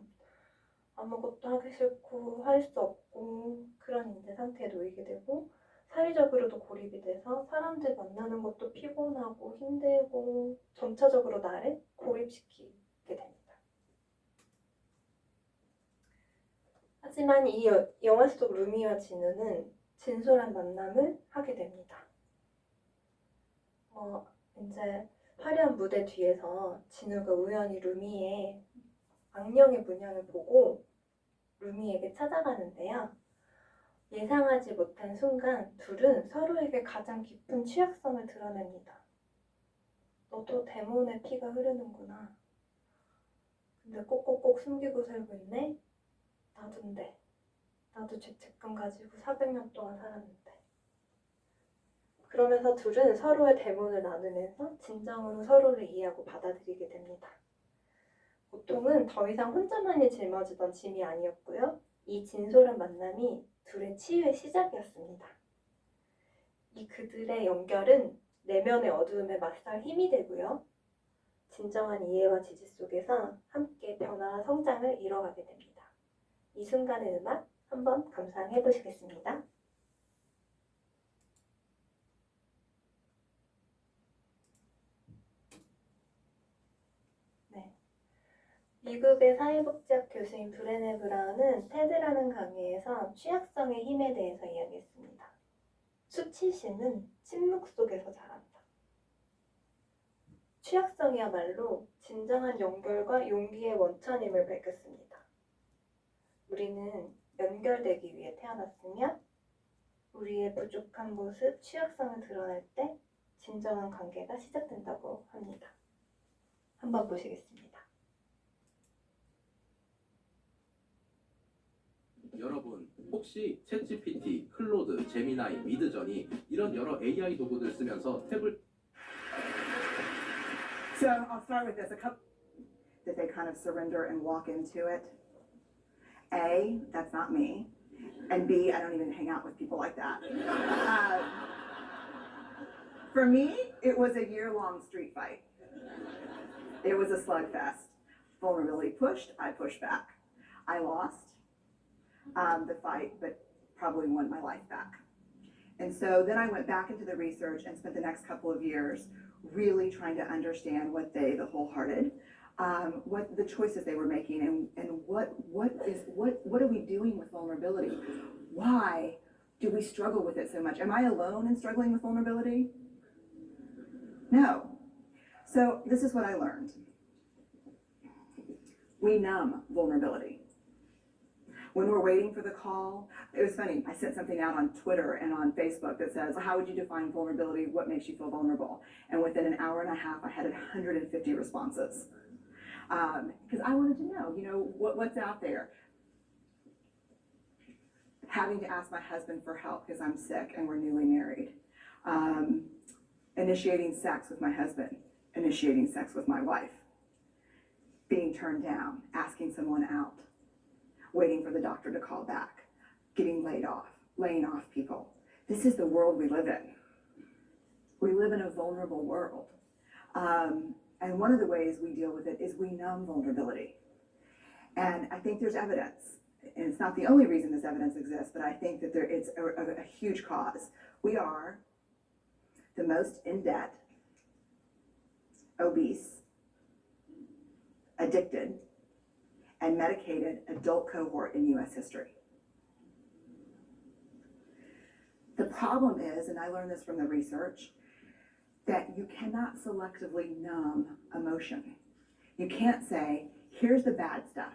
아무것도 하기 싫고 할 수 없고 그런 인재 상태에 놓이게 되고 사회적으로도 고립이 돼서 사람들 만나는 것도 피곤하고 힘들고 전체적으로 나를 고립시키게 됩니다. 하지만 이 영화 속 루미와 진우는 진솔한 만남을 하게 됩니다. 이제 화려한 무대 뒤에서 진우가 우연히 루미의 악령의 문양을 보고 루미에게 찾아가는데요. 예상하지 못한 순간 둘은 서로에게 가장 깊은 취약성을 드러냅니다. 너도 데몬의 피가 흐르는구나. 근데 꼭꼭꼭 숨기고 살고 있네? 나도인데. 나도 죄책감 가지고 400년 동안 살았는데. 그러면서 둘은 서로의 데몬을 나누면서 진정으로 서로를 이해하고 받아들이게 됩니다. 고통은 더 이상 혼자만이 짊어지던 짐이 아니었고요. 이 진솔한 만남이 둘의 치유의 시작이었습니다. 이 그들의 연결은 내면의 어두움에 맞설 힘이 되고요. 진정한 이해와 지지 속에서 함께 변화와 성장을 이뤄가게 됩니다. 이 순간의 음악 한번 감상해 보시겠습니다. 미국의 사회복지학 교수인 브레네 브라운은 테드라는 강의에서 취약성의 힘에 대해서 이야기했습니다. 수치심은 침묵 속에서 자란다. 취약성이야말로 진정한 연결과 용기의 원천임을 밝혔습니다. 우리는 연결되기 위해 태어났으며 우리의 부족한 모습, 취약성을 드러낼 때 진정한 관계가 시작된다고 합니다. 한번 보시겠습니다. 여러분, 혹시 챗GPT, 클로드, 제미나이, 미드저니 이런 여러 AI 도구들 쓰면서 탭을 So I'll start with this. A couple that they kind of surrender and walk into it. A, that's not me. And B, I don't even hang out with people like that. For me, it was a year-long street fight. It was a slugfest. Vulnerability pushed, I pushed back. I lost the fight, but probably won my life back. And so then I went back into the research and spent the next couple of years really trying to understand what they, the wholehearted, what the choices they were making, and what are we doing with vulnerability? Why do we struggle with it so much? Am I alone in struggling with vulnerability? No. So this is what I learned. We numb vulnerability. When we're waiting for the call, it was funny, I sent something out on Twitter and on Facebook that says, how would you define vulnerability? What makes you feel vulnerable? And within an hour and a half, I had 150 responses. Because I wanted to know, what's out there. Having to ask my husband for help because I'm sick and we're newly married. Initiating sex with my husband, initiating sex with my wife. Being turned down, asking someone out. Waiting for the doctor to call back, getting laid off, laying off people. This is the world we live in. We live in a vulnerable world. And one of the ways we deal with it is we numb vulnerability. And I think there's evidence, and it's not the only reason this evidence exists, but I think that it's a huge cause. We are the most in debt, obese, addicted, and medicated adult cohort in US history. The problem is, and I learned this from the research, that you cannot selectively numb emotion. You can't say, here's the bad stuff,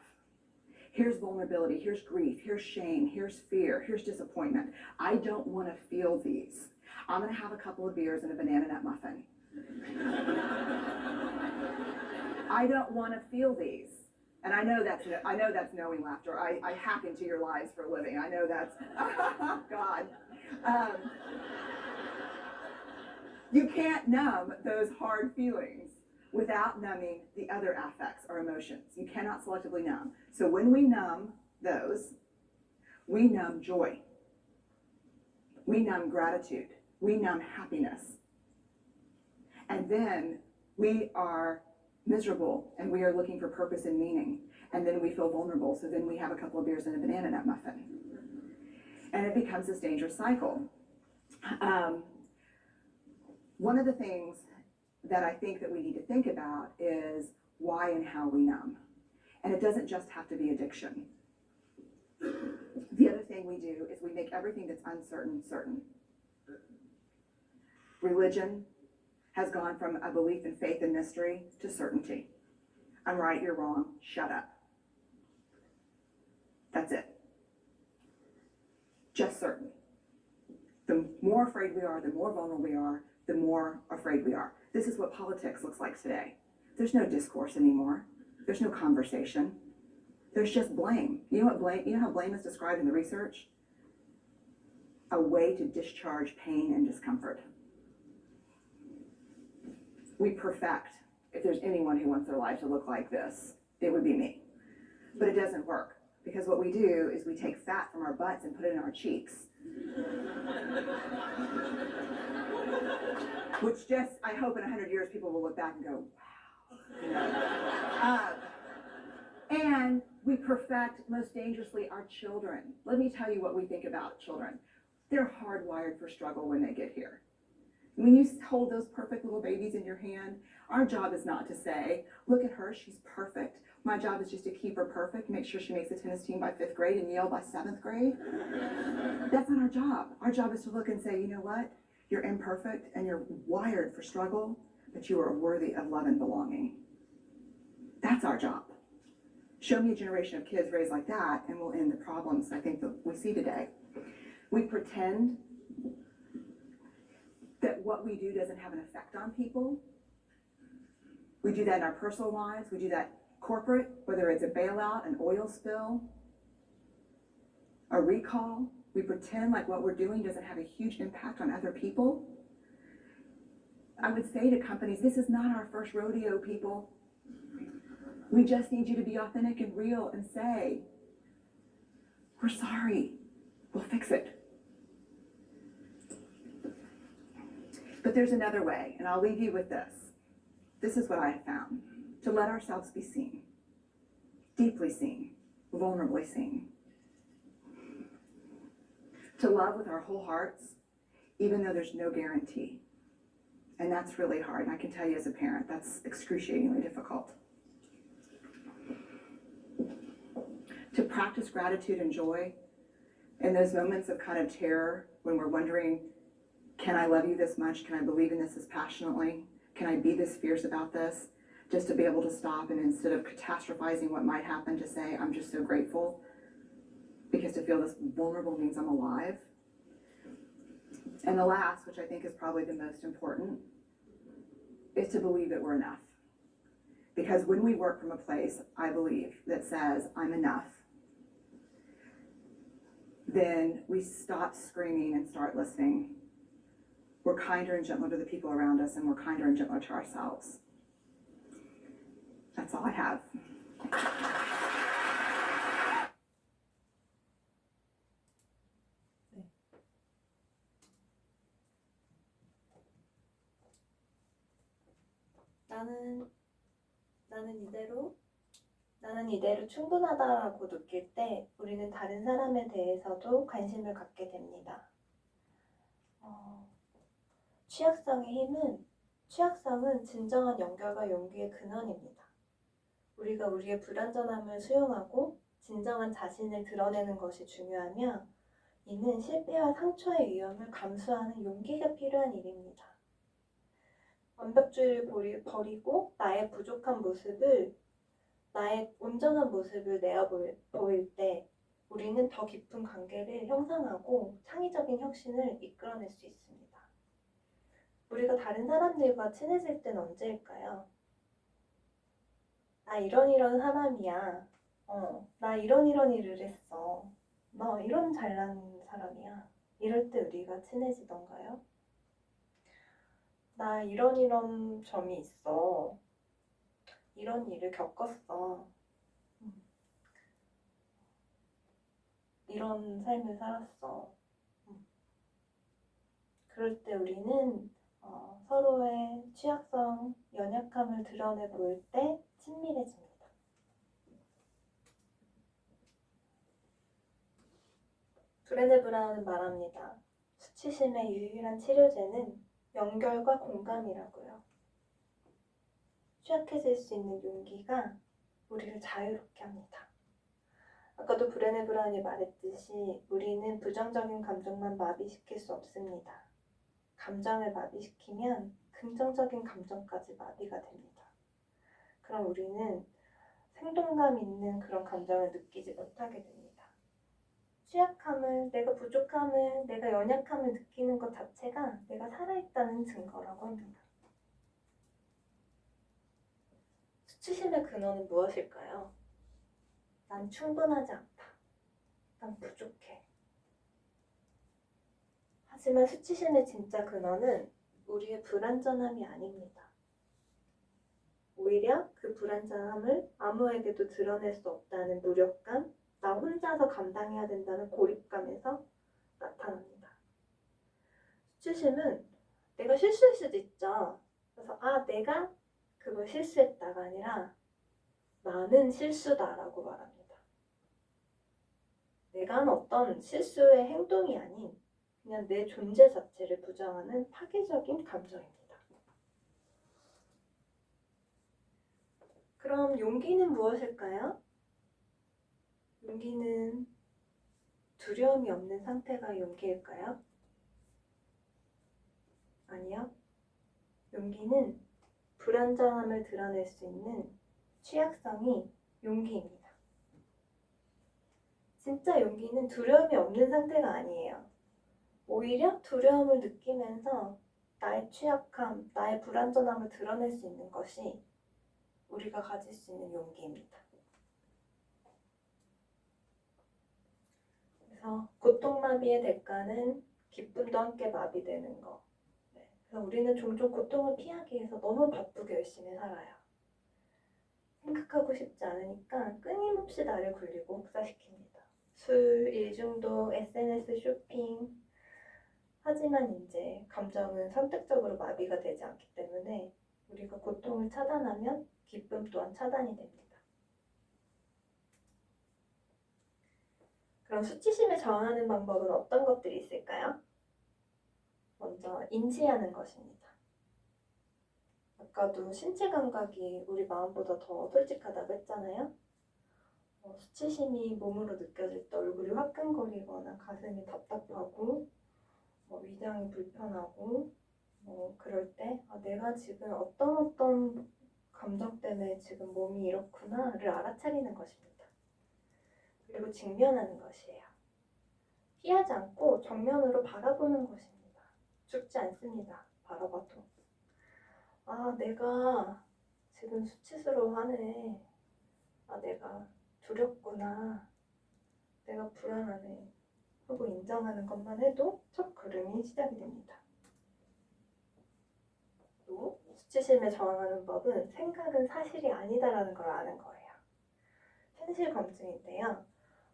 Here's vulnerability, here's grief, here's shame, here's fear, here's disappointment. I don't want to feel these. I'm going to have a couple of beers and a banana nut muffin. I don't want to feel these. And I know that's knowing laughter. I hack into your lives for a living. I know that's, God. You can't numb those hard feelings without numbing the other affects or emotions. You cannot selectively numb. So when we numb those, we numb joy. We numb gratitude. We numb happiness. And then we are miserable and we are looking for purpose and meaning. And then we feel vulnerable. So then we have a couple of beers and a banana nut muffin. And it becomes this dangerous cycle. One of the things that I think that we need to think about is why and how we numb. And it doesn't just have to be addiction. The other thing we do is we make everything that's uncertain certain. Religion has gone from a belief in faith and mystery to certainty. I'm right, you're wrong, shut up. That's it. Just certain. The more afraid we are, the more vulnerable we are, the more afraid we are. This is what politics looks like today. There's no discourse anymore. There's no conversation. There's just blame. You know how blame is described in the research? A way to discharge pain and discomfort. We perfect. If there's anyone who wants their life to look like this, it would be me. But it doesn't work, because what we do is we take fat from our butts and put it in our cheeks. Which just, I hope in 100 years people will look back and go, wow. You know? And we perfect, most dangerously, our children. Let me tell you what we think about children. They're hardwired for struggle when they get here. When you hold those perfect little babies in your hand, our job is not to say, look at her, she's perfect. My job is just to keep her perfect, make sure she makes the tennis team by 5th grade and Yale by 7th grade. That's not our job. Our job is to look and say, you know what? You're imperfect and you're wired for struggle, but you are worthy of love and belonging. That's our job. Show me a generation of kids raised like that and we'll end the problems I think that we see today. We pretend that what we do doesn't have an effect on people. We do that in our personal lives. We do that corporate, whether it's a bailout, an oil spill, a recall. We pretend like what we're doing doesn't have a huge impact on other people. I would say to companies, this is not our first rodeo, people. We just need you to be authentic and real and say, we're sorry, we'll fix it. But there's another way, and I'll leave you with this. This is what I have found. To let ourselves be seen, deeply seen, vulnerably seen. To love with our whole hearts, even though there's no guarantee. And that's really hard. And I can tell you as a parent, that's excruciatingly difficult. To practice gratitude and joy in those moments of kind of terror when we're wondering, can I love you this much? Can I believe in this as passionately? Can I be this fierce about this? Just to be able to stop and instead of catastrophizing what might happen, to say, I'm just so grateful. Because to feel this vulnerable means I'm alive. And the last, which I think is probably the most important, is to believe that we're enough. Because when we work from a place, I believe, that says, I'm enough, then we stop screaming and start listening. We're kinder and gentler to the people around us, and we're kinder and gentler to ourselves. That's all I have. 나는 이대로 충분하다라고 느낄 때 우리는 다른 사람에 대해서도 관심을 갖게 됩니다. 취약성은 진정한 연결과 용기의 근원입니다. 우리가 우리의 불완전함을 수용하고 진정한 자신을 드러내는 것이 중요하며, 이는 실패와 상처의 위험을 감수하는 용기가 필요한 일입니다. 완벽주의를 버리고 나의 부족한 모습을 나의 온전한 모습을 보일 때 우리는 더 깊은 관계를 형성하고 창의적인 혁신을 이끌어낼 수 있습니다. 우리가 다른 사람들과 친해질 땐 언제일까요? 나 이런 사람이야. 나 이런 일을 했어. 너 이런 잘난 사람이야. 이럴 때 우리가 친해지던가요? 나 이런 점이 있어. 이런 일을 겪었어. 이런 삶을 살았어. 그럴 때 우리는 서로의 취약성, 연약함을 드러내 보일 때 친밀해집니다. 브레네 브라운은 말합니다. 수치심의 유일한 치료제는 연결과 공감이라고요. 취약해질 수 있는 용기가 우리를 자유롭게 합니다. 아까도 브레네 브라운이 말했듯이 우리는 부정적인 감정만 마비시킬 수 없습니다. 감정을 마비시키면 긍정적인 감정까지 마비가 됩니다. 그럼 우리는 생동감 있는 그런 감정을 느끼지 못하게 됩니다. 취약함을, 내가 부족함을, 내가 연약함을 느끼는 것 자체가 내가 살아있다는 증거라고 합니다. 수치심의 근원은 무엇일까요? 난 충분하지 않다. 난 부족해. 하지만 수치심의 진짜 근원은 우리의 불완전함이 아닙니다. 오히려 그 불완전함을 아무에게도 드러낼 수 없다는 무력감, 나 혼자서 감당해야 된다는 고립감에서 나타납니다. 수치심은 내가 실수할 수도 있죠. 그래서 내가 그걸 실수했다가 아니라 나는 실수다라고 말합니다. 내가 한 어떤 실수의 행동이 아닌 그냥 내 존재 자체를 부정하는 파괴적인 감정입니다. 그럼 용기는 무엇일까요? 용기는 두려움이 없는 상태가 용기일까요? 아니요. 용기는 불완전함을 드러낼 수 있는 취약성이 용기입니다. 진짜 용기는 두려움이 없는 상태가 아니에요. 오히려 두려움을 느끼면서 나의 취약함, 나의 불완전함을 드러낼 수 있는 것이 우리가 가질 수 있는 용기입니다. 그래서 고통마비의 대가는 기쁨도 함께 마비되는 거. 그래서 우리는 종종 고통을 피하기 위해서 너무 바쁘게 열심히 살아요. 생각하고 싶지 않으니까 끊임없이 나를 굴리고 혹사시킵니다. 술, 일중독, SNS 쇼핑. 하지만 이제 감정은 선택적으로 마비가 되지 않기 때문에 우리가 고통을 차단하면 기쁨 또한 차단이 됩니다. 그럼 수치심을 저항하는 방법은 어떤 것들이 있을까요? 먼저 인지하는 것입니다. 아까도 신체 감각이 우리 마음보다 더 솔직하다고 했잖아요. 수치심이 몸으로 느껴질 때 얼굴이 화끈거리거나 가슴이 답답하고 위장이 불편하고 그럴 때 내가 지금 어떤 감정 때문에 지금 몸이 이렇구나를 알아차리는 것입니다. 그리고 직면하는 것이에요. 피하지 않고 정면으로 바라보는 것입니다. 죽지 않습니다. 바라봐도. 내가 지금 수치스러워하네. 내가 두렵구나. 내가 불안하네. 하고 인정하는 것만 해도 첫 걸음이 시작이 됩니다. 또 수치심에 저항하는 법은 생각은 사실이 아니다라는 걸 아는 거예요. 현실 검증인데요.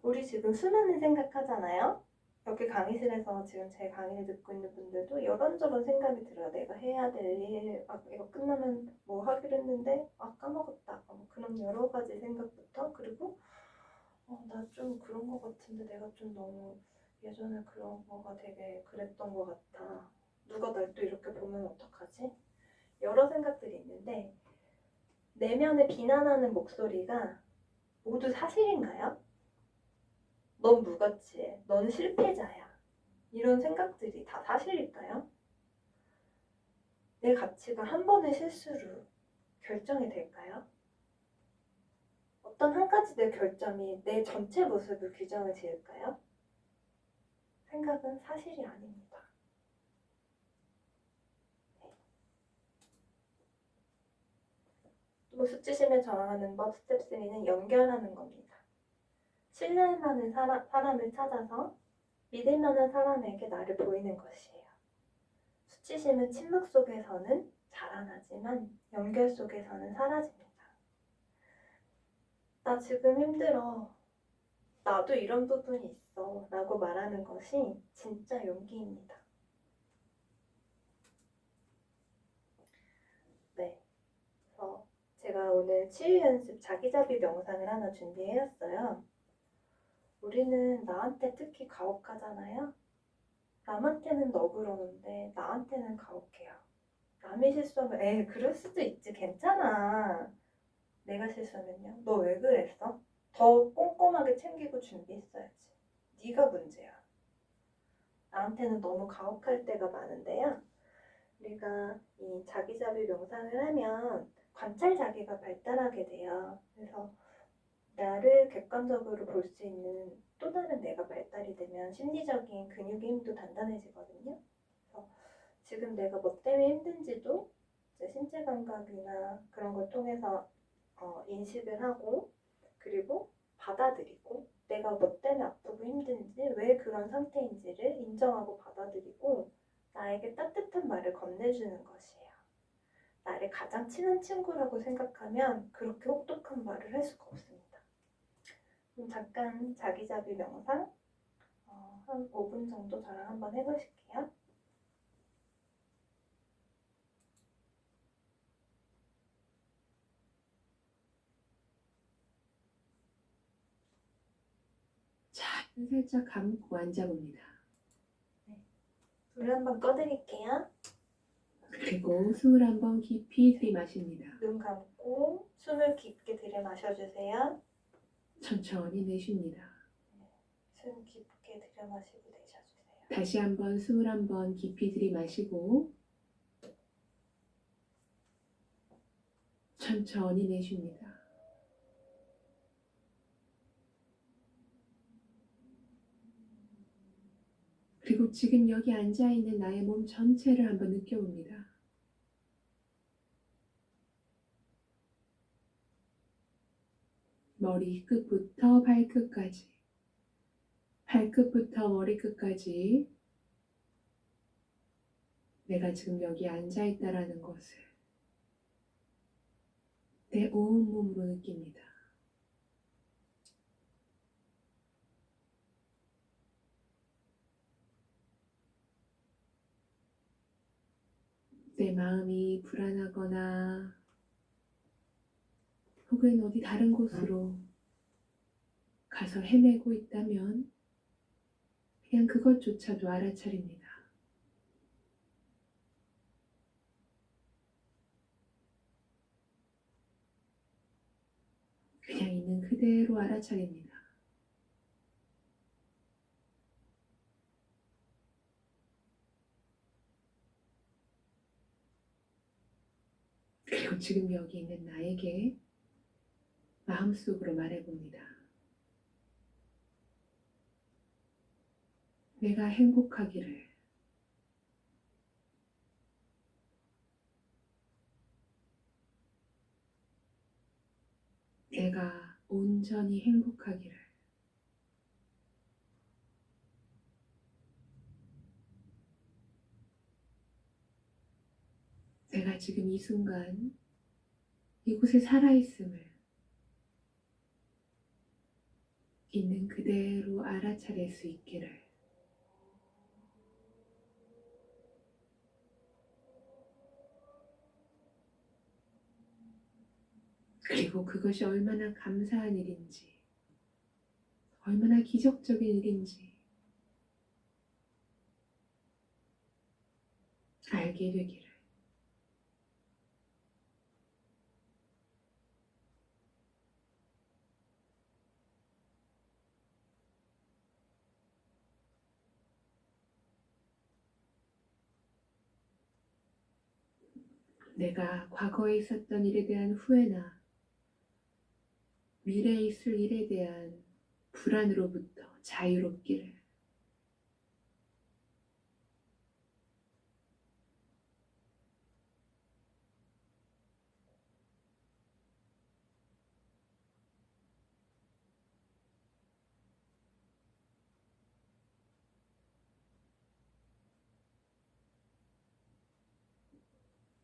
우리 지금 수많은 생각하잖아요. 여기 강의실에서 지금 제 강의를 듣고 있는 분들도 이런저런 생각이 들어요. 내가 해야 될 일, 이거 끝나면 뭐 하기로 했는데 까먹었다. 그런 여러 가지 생각부터 그리고 나 좀 그런 거 같은데 내가 좀 너무 예전에 그런 거가 되게 그랬던 것 같아. 누가 날 또 이렇게 보면 어떡하지? 여러 생각들이 있는데 내면에 비난하는 목소리가 모두 사실인가요? 넌 무가치해. 넌 실패자야. 이런 생각들이 다 사실일까요? 내 가치가 한 번의 실수로 결정이 될까요? 어떤 한 가지 내 결점이 내 전체 모습을 규정을 지을까요? 생각은 사실이 아닙니다. 또 수치심을 저항하는 법 스텝 3는 연결하는 겁니다. 신뢰할 만한 사람을 찾아서 믿을 만한 사람에게 나를 보이는 것이에요. 수치심은 침묵 속에서는 자라나지만 연결 속에서는 사라집니다. 나 지금 힘들어. 나도 이런 부분이 있어. 라고 말하는 것이 진짜 용기입니다. 네. 그래서 제가 오늘 치유 연습 자기자비 명상을 하나 준비해왔어요. 우리는 나한테 특히 가혹하잖아요. 남한테는 너그러운데 나한테는 가혹해요. 남이 실수하면 그럴 수도 있지 괜찮아. 내가 실수하면요? 너 왜 그랬어? 더 꼼꼼하게 챙기고 준비했어야지. 네가 문제야. 나한테는 너무 가혹할 때가 많은데요. 우리가 이 자기자비 명상을 하면 관찰 자기가 발달하게 돼요. 그래서 나를 객관적으로 볼 수 있는 또 다른 내가 발달이 되면 심리적인 근육의 힘도 단단해지거든요. 그래서 지금 내가 뭐 때문에 힘든지도 이제 신체 감각이나 그런 걸 통해서 인식을 하고 그리고 받아들이고 내가 뭐 때문에 아프고 힘든지 왜 그런 상태인지를 인정하고 받아들이고 나에게 따뜻한 말을 건네주는 것이에요. 나를 가장 친한 친구라고 생각하면 그렇게 혹독한 말을 할 수가 없습니다. 그럼 잠깐 자기자비 명상 한 5분 정도 저랑 한번 해보실게요. 자, 살짝 감고 앉아봅니다. 불 한번 꺼드릴게요. 그리고 숨을 한번 깊이 들이마십니다. 눈 감고 숨을 깊게 들여 마셔주세요. 천천히 내쉽니다. 숨 깊게 들여 마시고 내쉬어주세요. 다시 한번 숨을 한번 깊이 들이마시고 천천히 내쉽니다. 그리고 지금 여기 앉아있는 나의 몸 전체를 한번 느껴봅니다. 머리 끝부터 발끝까지, 발끝부터 머리끝까지 내가 지금 여기 앉아있다라는 것을 내 온몸으로 느낍니다. 내 마음이 불안하거나 혹은 어디 다른 곳으로 가서 헤매고 있다면 그냥 그것조차도 알아차립니다. 그냥 있는 그대로 알아차립니다. 그리고 지금 여기 있는 나에게 마음속으로 말해봅니다. 내가 행복하기를, 내가 온전히 행복하기를, 내가 지금 이 순간 이곳에 살아있음을 있는 그대로 알아차릴 수 있기를. 그리고 그것이 얼마나 감사한 일인지, 얼마나 기적적인 일인지 알게 되기를. 내가 과거에 있었던 일에 대한 후회나 미래에 있을 일에 대한 불안으로부터 자유롭기를.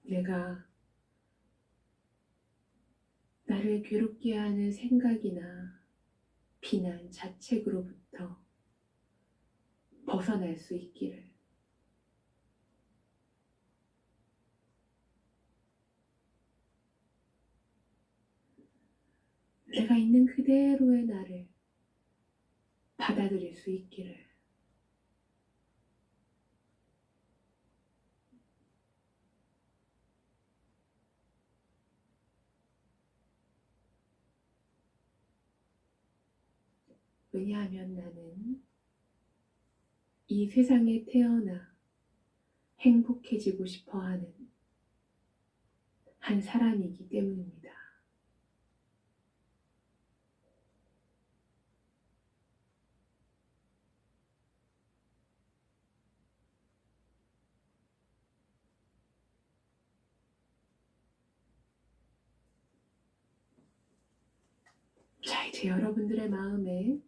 내가 나를 괴롭게 하는 생각이나 비난, 자책으로부터 벗어날 수 있기를. 내가 있는 그대로의 나를 받아들일 수 있기를. 왜냐하면 나는 이 세상에 태어나 행복해지고 싶어 하는 한 사람이기 때문입니다. 자, 이제 여러분들의 마음에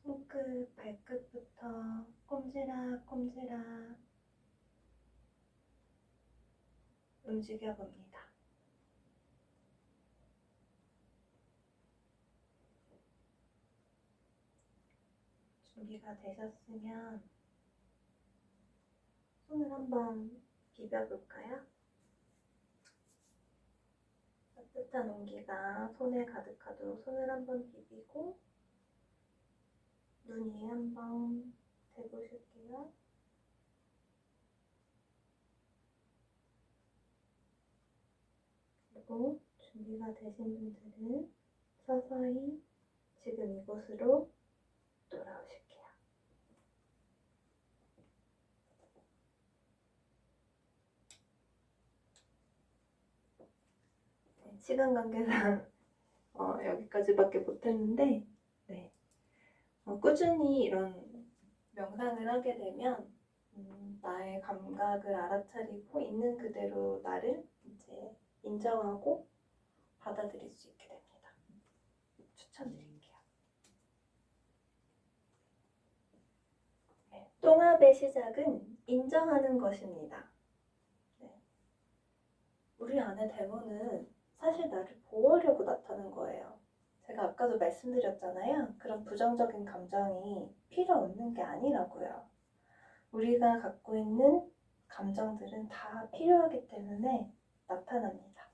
손끝, 발끝부터 꼼지락꼼지락 움직여 봅니다. 준비가 되셨으면 손을 한번 비벼볼까요? 따뜻한 온기가 손에 가득하도록 손을 한번 비비고 눈 위에 한번 대보실게요. 그리고 준비가 되신 분들은 서서히 지금 이곳으로 돌아오실게요. 네, 시간 관계상 여기까지밖에 못했는데 꾸준히 이런 명상을 하게 되면 나의 감각을 알아차리고 있는 그대로 나를 이제 인정하고 받아들일 수 있게 됩니다. 추천드릴게요. 네, 통합의 시작은 인정하는 것입니다. 네. 우리 안의 데몬은 사실 나를 보호하려고 나타난 거예요. 제가 아까도 말씀드렸잖아요. 그런 부정적인 감정이 필요 없는 게 아니라고요. 우리가 갖고 있는 감정들은 다 필요하기 때문에 나타납니다.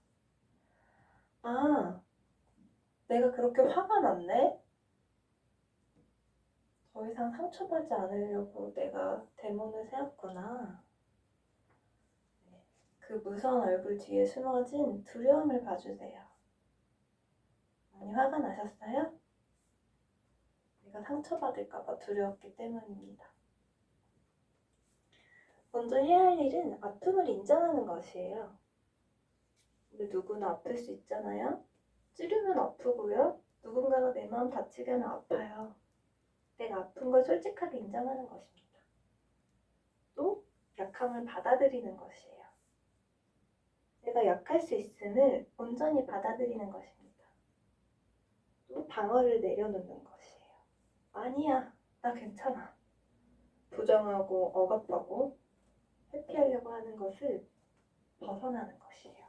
아, 내가 그렇게 화가 났네? 더 이상 상처받지 않으려고 내가 데몬을 세웠구나. 그 무서운 얼굴 뒤에 숨어진 두려움을 봐주세요. 많이 화가 나셨어요? 내가 상처받을까봐 두려웠기 때문입니다. 먼저 해야 할 일은 아픔을 인정하는 것이에요. 우리 누구나 아플 수 있잖아요? 찌르면 아프고요. 누군가가 내 마음 다치게 하면 아파요. 내가 아픈 걸 솔직하게 인정하는 것입니다. 또 약함을 받아들이는 것이에요. 내가 약할 수 있음을 온전히 받아들이는 것입니다. 또 방어를 내려놓는 것이에요. 아니야, 나 괜찮아. 부정하고 억압하고 회피하려고 하는 것을 벗어나는 것이에요.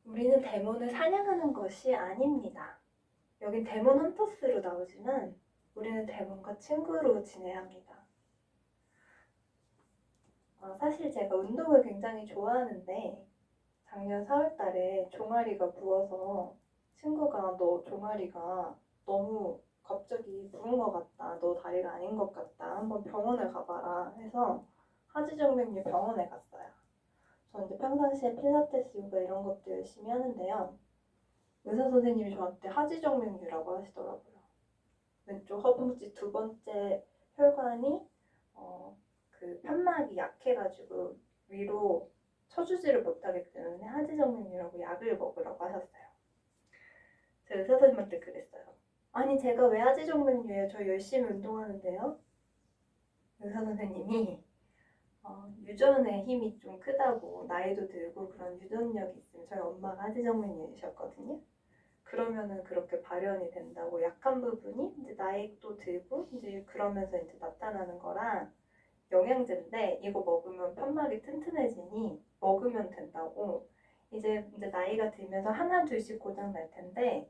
우리는 데몬을 사냥하는 것이 아닙니다. 여긴 데몬 헌터스로 나오지만 우리는 데몬과 친구로 지내야 합니다. 사실 제가 운동을 굉장히 좋아하는데 작년 4월 달에 종아리가 부어서 친구가 너 종아리가 너무 갑자기 부은 것 같다. 너 다리가 아닌 것 같다. 한번 병원을 가봐라 해서 하지정맥류 병원에 갔어요. 저는 이제 평상시에 필라테스, 요가 이런 것도 열심히 하는데요. 의사 선생님이 저한테 하지정맥류라고 하시더라고요. 왼쪽 허벅지 두 번째 혈관이 그 그 판막이 약해가지고 위로 쳐주지를 못하기 때문에 하지정맥류라고 약을 먹으라고 하셨어요. 제가 의사 선생님한테 그랬어요. 아니 제가 왜 하지정맥류예요? 저 열심히 운동하는데요. 의사 선생님이 유전의 힘이 좀 크다고, 나이도 들고 그런 유전력이 있으면, 저희 엄마가 하지정맥류이셨거든요. 그러면은 그렇게 발현이 된다고, 약한 부분이 이제 나이도 들고 이제 그러면서 이제 나타나는 거라 영양제인데 이거 먹으면 판막이 튼튼해지니 먹으면 된다고. 이제 나이가 들면서 하나 둘씩 고장 날 텐데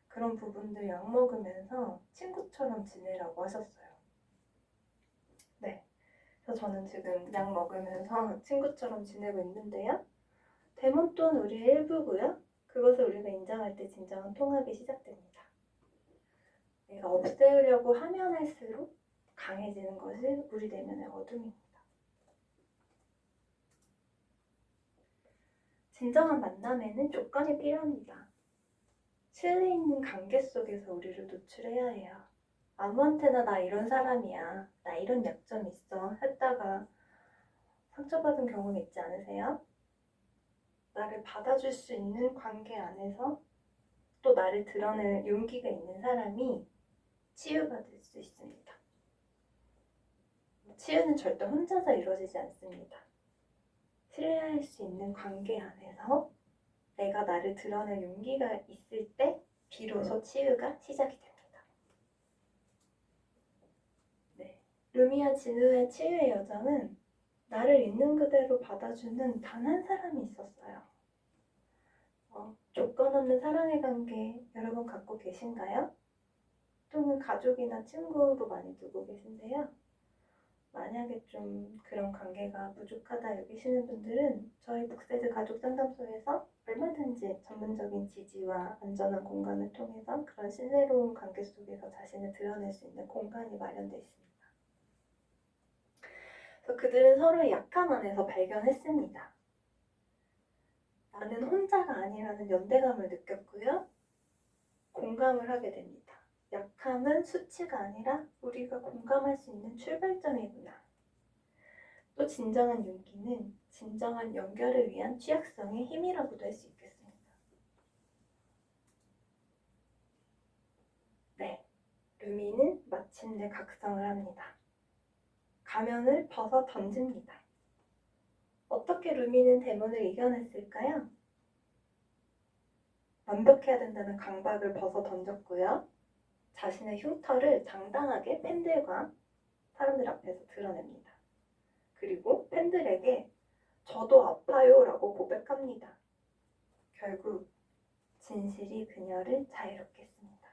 그런 부분들 약 먹으면서 친구처럼 지내라고 하셨어요. 네. 그래서 저는 지금 약 먹으면서 친구처럼 지내고 있는데요. 데몬 또한 우리의 일부고요. 그것을 우리가 인정할 때 진정한 통합이 시작됩니다. 내가 없애려고 하면 할수록 강해지는 것이 우리 내면의 어둠입니다. 진정한 만남에는 조건이 필요합니다. 신뢰 있는 관계 속에서 우리를 노출해야 해요. 아무한테나 나 이런 사람이야, 나 이런 약점 있어 했다가 상처받은 경험 있지 않으세요? 나를 받아줄 수 있는 관계 안에서 또 나를 드러낼 용기가 있는 사람이 치유받을 수 있습니다. 치유는 절대 혼자서 이루어지지 않습니다. 신뢰할 수 있는 관계 안에서 내가 나를 드러낼 용기가 있을 때 비로소 치유가 시작이 됩니다. 네. 루미와 진우의 치유의 여정은 나를 있는 그대로 받아주는 단 한 사람이 있었어요. 조건 없는 사랑의 관계 여러분 갖고 계신가요? 또는 가족이나 친구로 많이 두고 계신데요. 만약에 좀 그런 관계가 부족하다 여기시는 분들은 저희 북세즈 가족 상담소에서 얼마든지 전문적인 지지와 안전한 공간을 통해서 그런 신뢰로운 관계 속에서 자신을 드러낼 수 있는 공간이 마련되어 있습니다. 그래서 그들은 서로의 약함 안에서 발견했습니다. 나는 혼자가 아니라는 연대감을 느꼈고요. 공감을 하게 됩니다. 약함은 수치가 아니라 우리가 공감할 수 있는 출발점이구나. 또 진정한 용기는 진정한 연결을 위한 취약성의 힘이라고도 할 수 있겠습니다. 네, 루미는 마침내 각성을 합니다. 가면을 벗어 던집니다. 어떻게 루미는 데몬을 이겨냈을까요? 완벽해야 된다는 강박을 벗어 던졌고요. 자신의 흉터를 당당하게 팬들과 사람들 앞에서 드러냅니다. 그리고 팬들에게 저도 아파요 라고 고백합니다. 결국 진실이 그녀를 자유롭게 했습니다.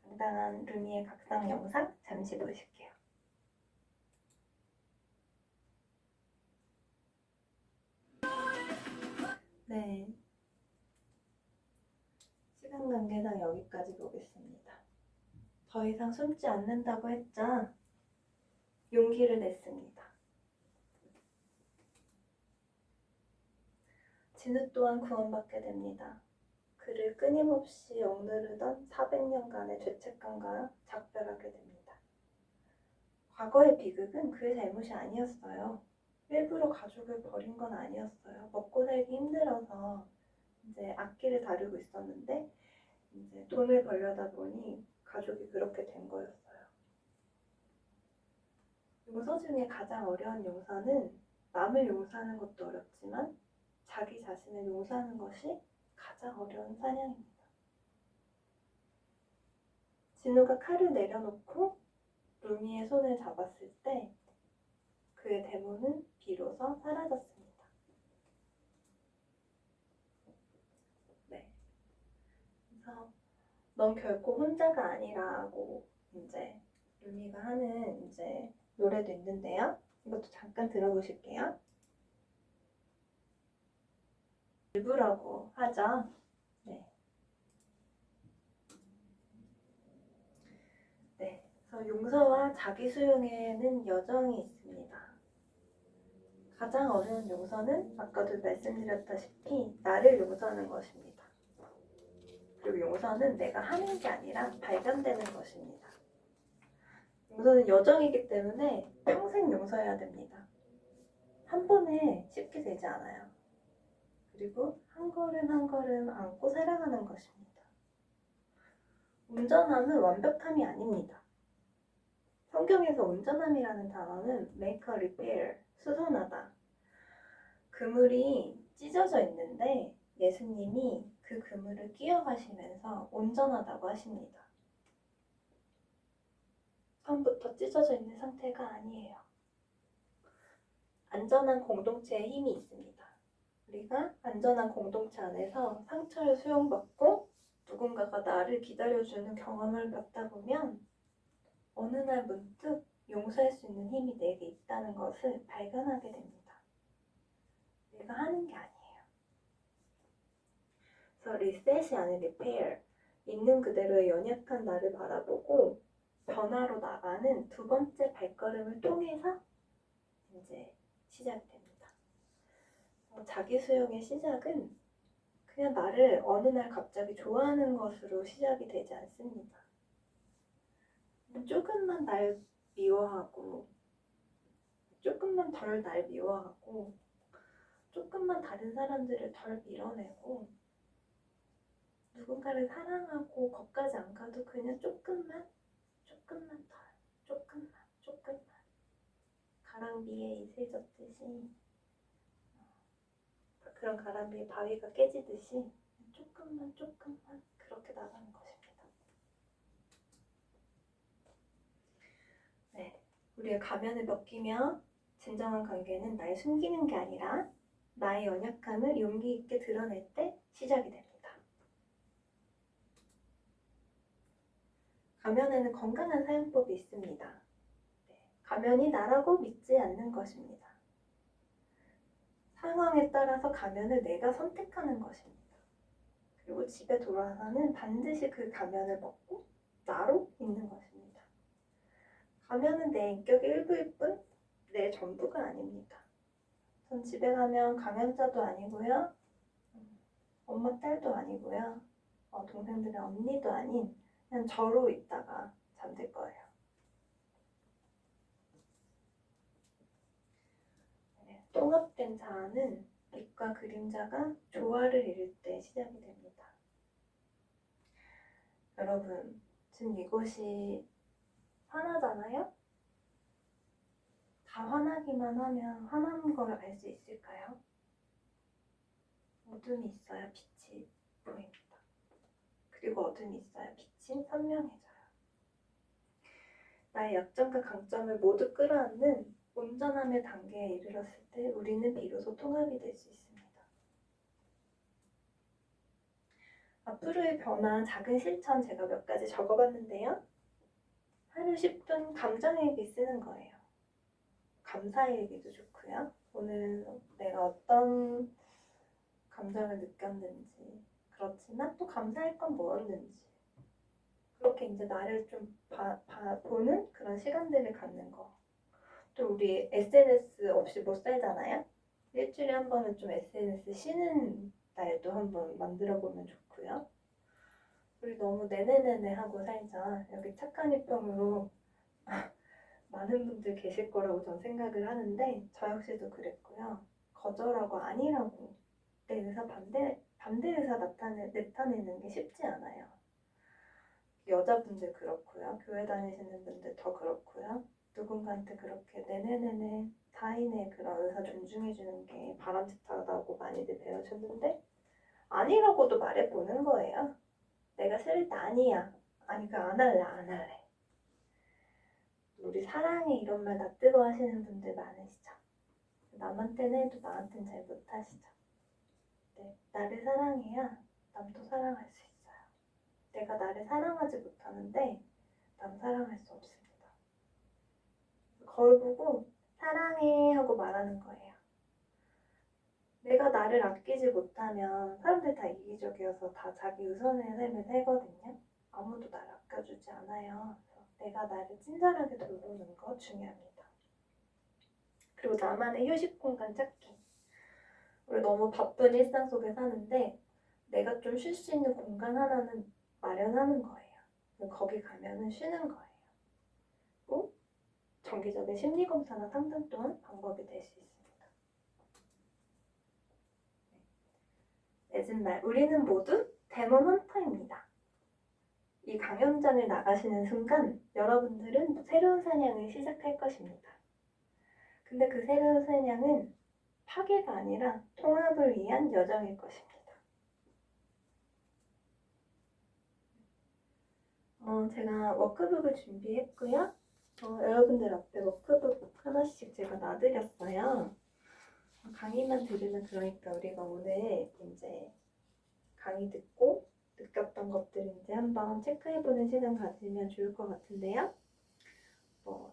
당당한 루미의 각성 영상 잠시 보실게요. 네, 시간 관계상 여기까지 보겠습니다. 더 이상 숨지 않는다고 했죠? 용기를 냈습니다. 진우 또한 구원받게 됩니다. 그를 끊임없이 억누르던 400년간의 죄책감과 작별하게 됩니다. 과거의 비극은 그의 잘못이 아니었어요. 일부러 가족을 버린 건 아니었어요. 먹고 살기 힘들어서 이제 악기를 다루고 있었는데 이제 돈을 벌려다 보니 가족이 그렇게 된 거였어요. 용서 중에 가장 어려운 용서는 남을 용서하는 것도 어렵지만 자기 자신을 용서하는 것이 가장 어려운 사냥입니다. 진우가 칼을 내려놓고 루미의 손을 잡았을 때 그의 데몬은 비로소 사라졌습니다. 네. 그래서 넌 결코 혼자가 아니라고 이제 루미가 하는 이제 노래도 있는데요. 이것도 잠깐 들어보실게요. 일부라고 하죠. 네. 네. 그래서 용서와 자기 수용에는 여정이 있습니다. 가장 어려운 용서는 아까도 말씀드렸다시피 나를 용서하는 것입니다. 그리고 용서는 내가 하는 게 아니라 발견되는 것입니다. 용서는 여정이기 때문에 평생 용서해야 됩니다. 한 번에 쉽게 되지 않아요. 그리고 한 걸음 한 걸음 안고 살아가는 것입니다. 온전함은 완벽함이 아닙니다. 성경에서 온전함이라는 단어는 make a repair, 수선하다. 그물이 찢어져 있는데 예수님이 그 그물을 끼워가시면서 온전하다고 하십니다. 처음부터 찢어져 있는 상태가 아니에요. 안전한 공동체에 힘이 있습니다. 우리가 안전한 공동체 안에서 상처를 수용받고 누군가가 나를 기다려주는 경험을 겪다 보면 어느 날 문득 용서할 수 있는 힘이 내게 있다는 것을 발견하게 됩니다. 내가 하는 게 아니에요. 그래서 리셋이 아닌 리페어, 있는 그대로의 연약한 나를 바라보고 변화로 나가는 두 번째 발걸음을 통해서 이제 시작이 됩니다. 자기 수용의 시작은 그냥 나를 어느 날 갑자기 좋아하는 것으로 시작이 되지 않습니다. 조금만 날 미워하고, 조금만 덜 날 미워하고, 조금만 다른 사람들을 덜 밀어내고, 누군가를 사랑하고 거기까지 안 가도 그냥 조금만 덜, 조금만 가랑비에 이슬 젖듯이 그런 가랑비에 바위가 깨지듯이 조금만 그렇게 나가는 것입니다. 네, 우리의 가면을 벗기며 진정한 관계는 날 숨기는 게 아니라 나의 연약함을 용기 있게 드러낼 때 시작이 됩니다. 가면에는 건강한 사용법이 있습니다. 네, 가면이 나라고 믿지 않는 것입니다. 상황에 따라서 가면을 내가 선택하는 것입니다. 그리고 집에 돌아와서는 반드시 그 가면을 벗고 나로 있는 것입니다. 가면은 내 인격의 일부일 뿐 내 전부가 아닙니다. 전 집에 가면 강연자도 아니고요. 엄마 딸도 아니고요. 동생들의 언니도 아닌 그냥 저로 있다가 잠들 거예요. 네, 통합된 자아는 빛과 그림자가 조화를 이룰 때 시작이 됩니다. 여러분, 지금 이곳이 화나잖아요? 다 화나기만 하면 화나는 걸 알 수 있을까요? 어둠이 있어야 빛이 보입니다. 그리고 어둠이 있어야 빛이 선명해져요. 나의 약점과 강점을 모두 끌어안는 온전함의 단계에 이르렀을 때 우리는 비로소 통합이 될 수 있습니다. 앞으로의 변화, 작은 실천 제가 몇 가지 적어봤는데요. 하루 10분 감정일기 쓰는 거예요. 감사일기도 좋고요. 오늘 내가 어떤 감정을 느꼈는지, 그렇지만 또 감사할 건 뭐였는지, 그렇게 이제 나를 좀 보는 그런 시간들을 갖는 거. 또 우리 SNS 없이 못 살잖아요. 일주일에 한 번은 좀 SNS 쉬는 날도 한번 만들어 보면 좋고요. 우리 너무 네네네네 하고 살자. 여기 착한 이평으로 많은 분들 계실 거라고 전 생각을 하는데 저 역시도 그랬고요. 거절하고 아니라고 내 의사 반대 의사 나타내는 게 쉽지 않아요. 여자분들 그렇고요. 교회 다니시는 분들 더 그렇고요. 누군가한테 그렇게 네네네네 타인의 그런 의사 존중해주는 게 바람직하다고 많이들 배우셨는데 아니라고도 말해보는 거예요. 내가 싫을 때 아니야. 아니 그 안 할래. 우리 사랑해 이런 말 낯뜨거 하시는 분들 많으시죠. 남한테는 해도 나한테는 잘 못하시죠. 네, 나를 사랑해야 남도 사랑할 수 있어요. 내가 나를 사랑하지 못하는데 남 사랑할 수 없습니다. 거울 보고 사랑해 하고 말하는 거예요. 내가 나를 아끼지 못하면 사람들 다 이기적이어서 다 자기 우선의 삶을 살거든요. 아무도 나를 아껴주지 않아요. 내가 나를 친절하게 돌보는 거 중요합니다. 그리고 나만의 휴식 공간 찾기. 우리 너무 바쁜 일상 속에 사는데 내가 좀 쉴 수 있는 공간 하나는 마련하는 거예요. 거기 가면은 쉬는 거예요. 또 정기적인 심리 검사나 상담 또한 방법이 될 수 있습니다. 맺은 말, 우리는 모두 데몬 헌터입니다. 이 강연장을 나가시는 순간 여러분들은 새로운 사냥을 시작할 것입니다. 근데 그 새로운 사냥은 파괴가 아니라 통합을 위한 여정일 것입니다. 제가 워크북을 준비했고요. 여러분들 앞에 워크북 하나씩 제가 놔드렸어요. 강의만 들으면 그러니까 우리가 오늘 이제 강의 듣고 느꼈던 것들인지 한번 체크해보는 시간 가지면 좋을 것 같은데요.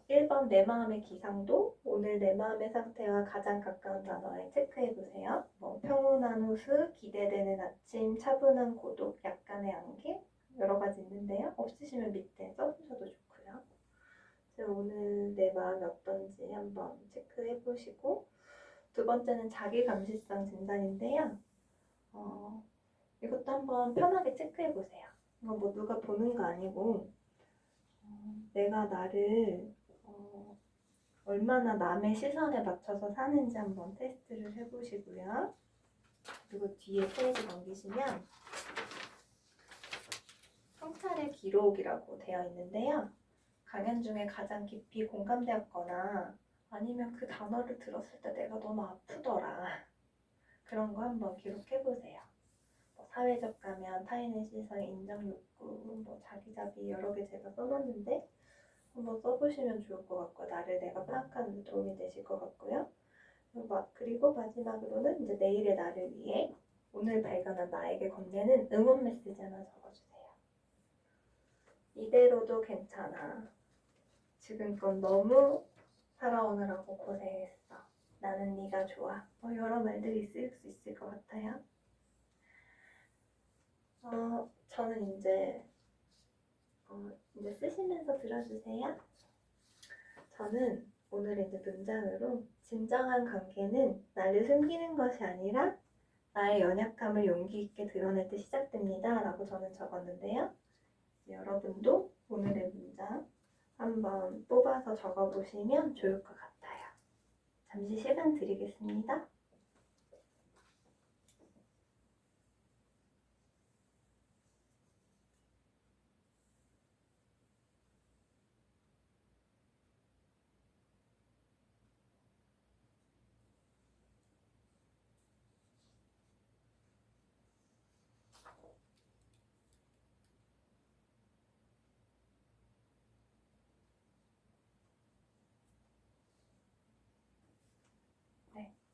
1번 내 마음의 기상도, 오늘 내 마음의 상태와 가장 가까운 단어에 체크해보세요. 평온한 호수, 기대되는 아침, 차분한 고독, 약간의 안개, 여러 가지 있는데요. 없으시면 밑에 써주셔도 좋고요. 오늘 내 마음이 어떤지 한번 체크해보시고, 두 번째는 자기 감시성 진단인데요. 이것도 한번 편하게 체크해보세요. 이건 뭐 누가 보는 거 아니고 내가 나를 얼마나 남의 시선에 맞춰서 사는지 한번 테스트를 해보시고요. 그리고 뒤에 페이지 넘기시면 성찰의 기록이라고 되어 있는데요. 강연 중에 가장 깊이 공감되었거나 아니면 그 단어를 들었을 때 내가 너무 아프더라. 그런 거 한번 기록해보세요. 사회적 가면, 타인의 시선, 인정 욕구, 자기자비 여러 개 제가 써놨는데 한번 써보시면 좋을 것 같고 나를 내가 파악하는 데 도움이 되실 것 같고요. 그리고 마지막으로는 이제 내일의 나를 위해 오늘 발견한 나에게 건네는 응원 메시지 하나 적어주세요. 이대로도 괜찮아. 지금껏 너무 살아오느라고 고생했어. 나는 네가 좋아. 여러 말들이 있을 수 있을 것 같아요. 저는 이제 쓰시면서 들어주세요. 저는 오늘 이제 문장으로 진정한 관계는 나를 숨기는 것이 아니라 나의 연약함을 용기 있게 드러낼 때 시작됩니다. 라고 저는 적었는데요. 여러분도 오늘의 문장 한번 뽑아서 적어보시면 좋을 것 같아요. 잠시 시간 드리겠습니다.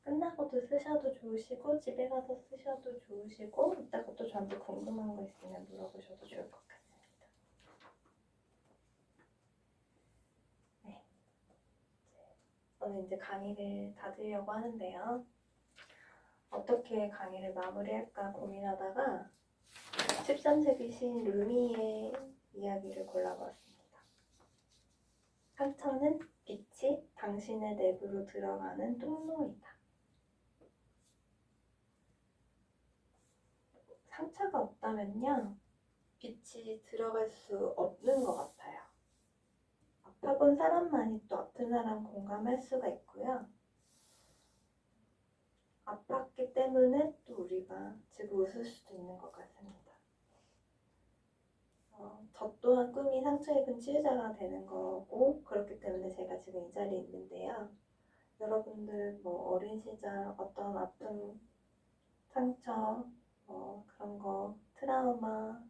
끝나고도 쓰셔도 좋으시고 집에 가서 쓰셔도 좋으시고 이따가 또 저한테 궁금한 거 있으면 물어보셔도 좋을 것 같습니다. 네, 저는 이제 강의를 닫으려고 하는데요. 어떻게 강의를 마무리할까 고민하다가 13세기 시인 루미의 이야기를 골라보았습니다. 상처는 빛이 당신의 내부로 들어가는 통로이다. 상처가 없다면요, 빛이 들어갈 수 없는 것 같아요. 아파본 사람만이 또 아픈 사람 공감할 수가 있고요. 아팠기 때문에 또 우리가 지금 웃을 수도 있는 것 같습니다. 저 또한 꿈이 상처 입은 치유자가 되는 거고 그렇기 때문에 제가 지금 이 자리에 있는데요. 여러분들 어린 시절 어떤 아픈 상처 그런 거 트라우마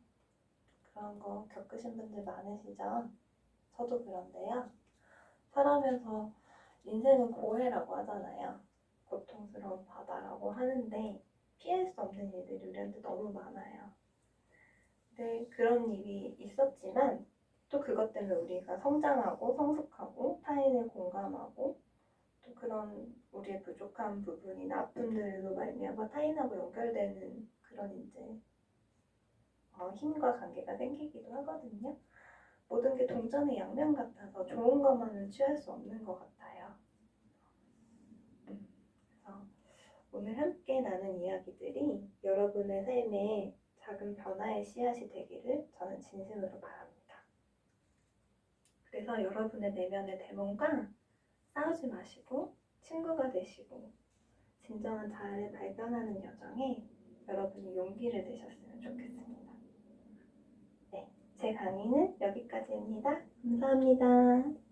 그런 거 겪으신 분들 많으시죠? 저도 그런데요. 살아면서 인생은 고해라고 하잖아요. 고통스러운 바다라고 하는데 피할 수 없는 일들이 우리한테 너무 많아요. 근데 그런 일이 있었지만 또 그것 때문에 우리가 성장하고 성숙하고 타인을 공감하고 또 그런 우리의 부족한 부분이나 아픔들로 말미암아 타인하고 연결되는 그런 이제 힘과 관계가 생기기도 하거든요. 모든 게 동전의 양면 같아서 좋은 것만은 취할 수 없는 것 같아요. 그래서 오늘 함께 나눈 이야기들이 여러분의 삶에 작은 변화의 씨앗이 되기를 저는 진심으로 바랍니다. 그래서 여러분의 내면의 데몬과 싸우지 마시고 친구가 되시고 진정한 자아를 발견하는 여정에 여러분이 용기를 내셨으면 좋겠습니다. 네, 제 강의는 여기까지입니다. 감사합니다.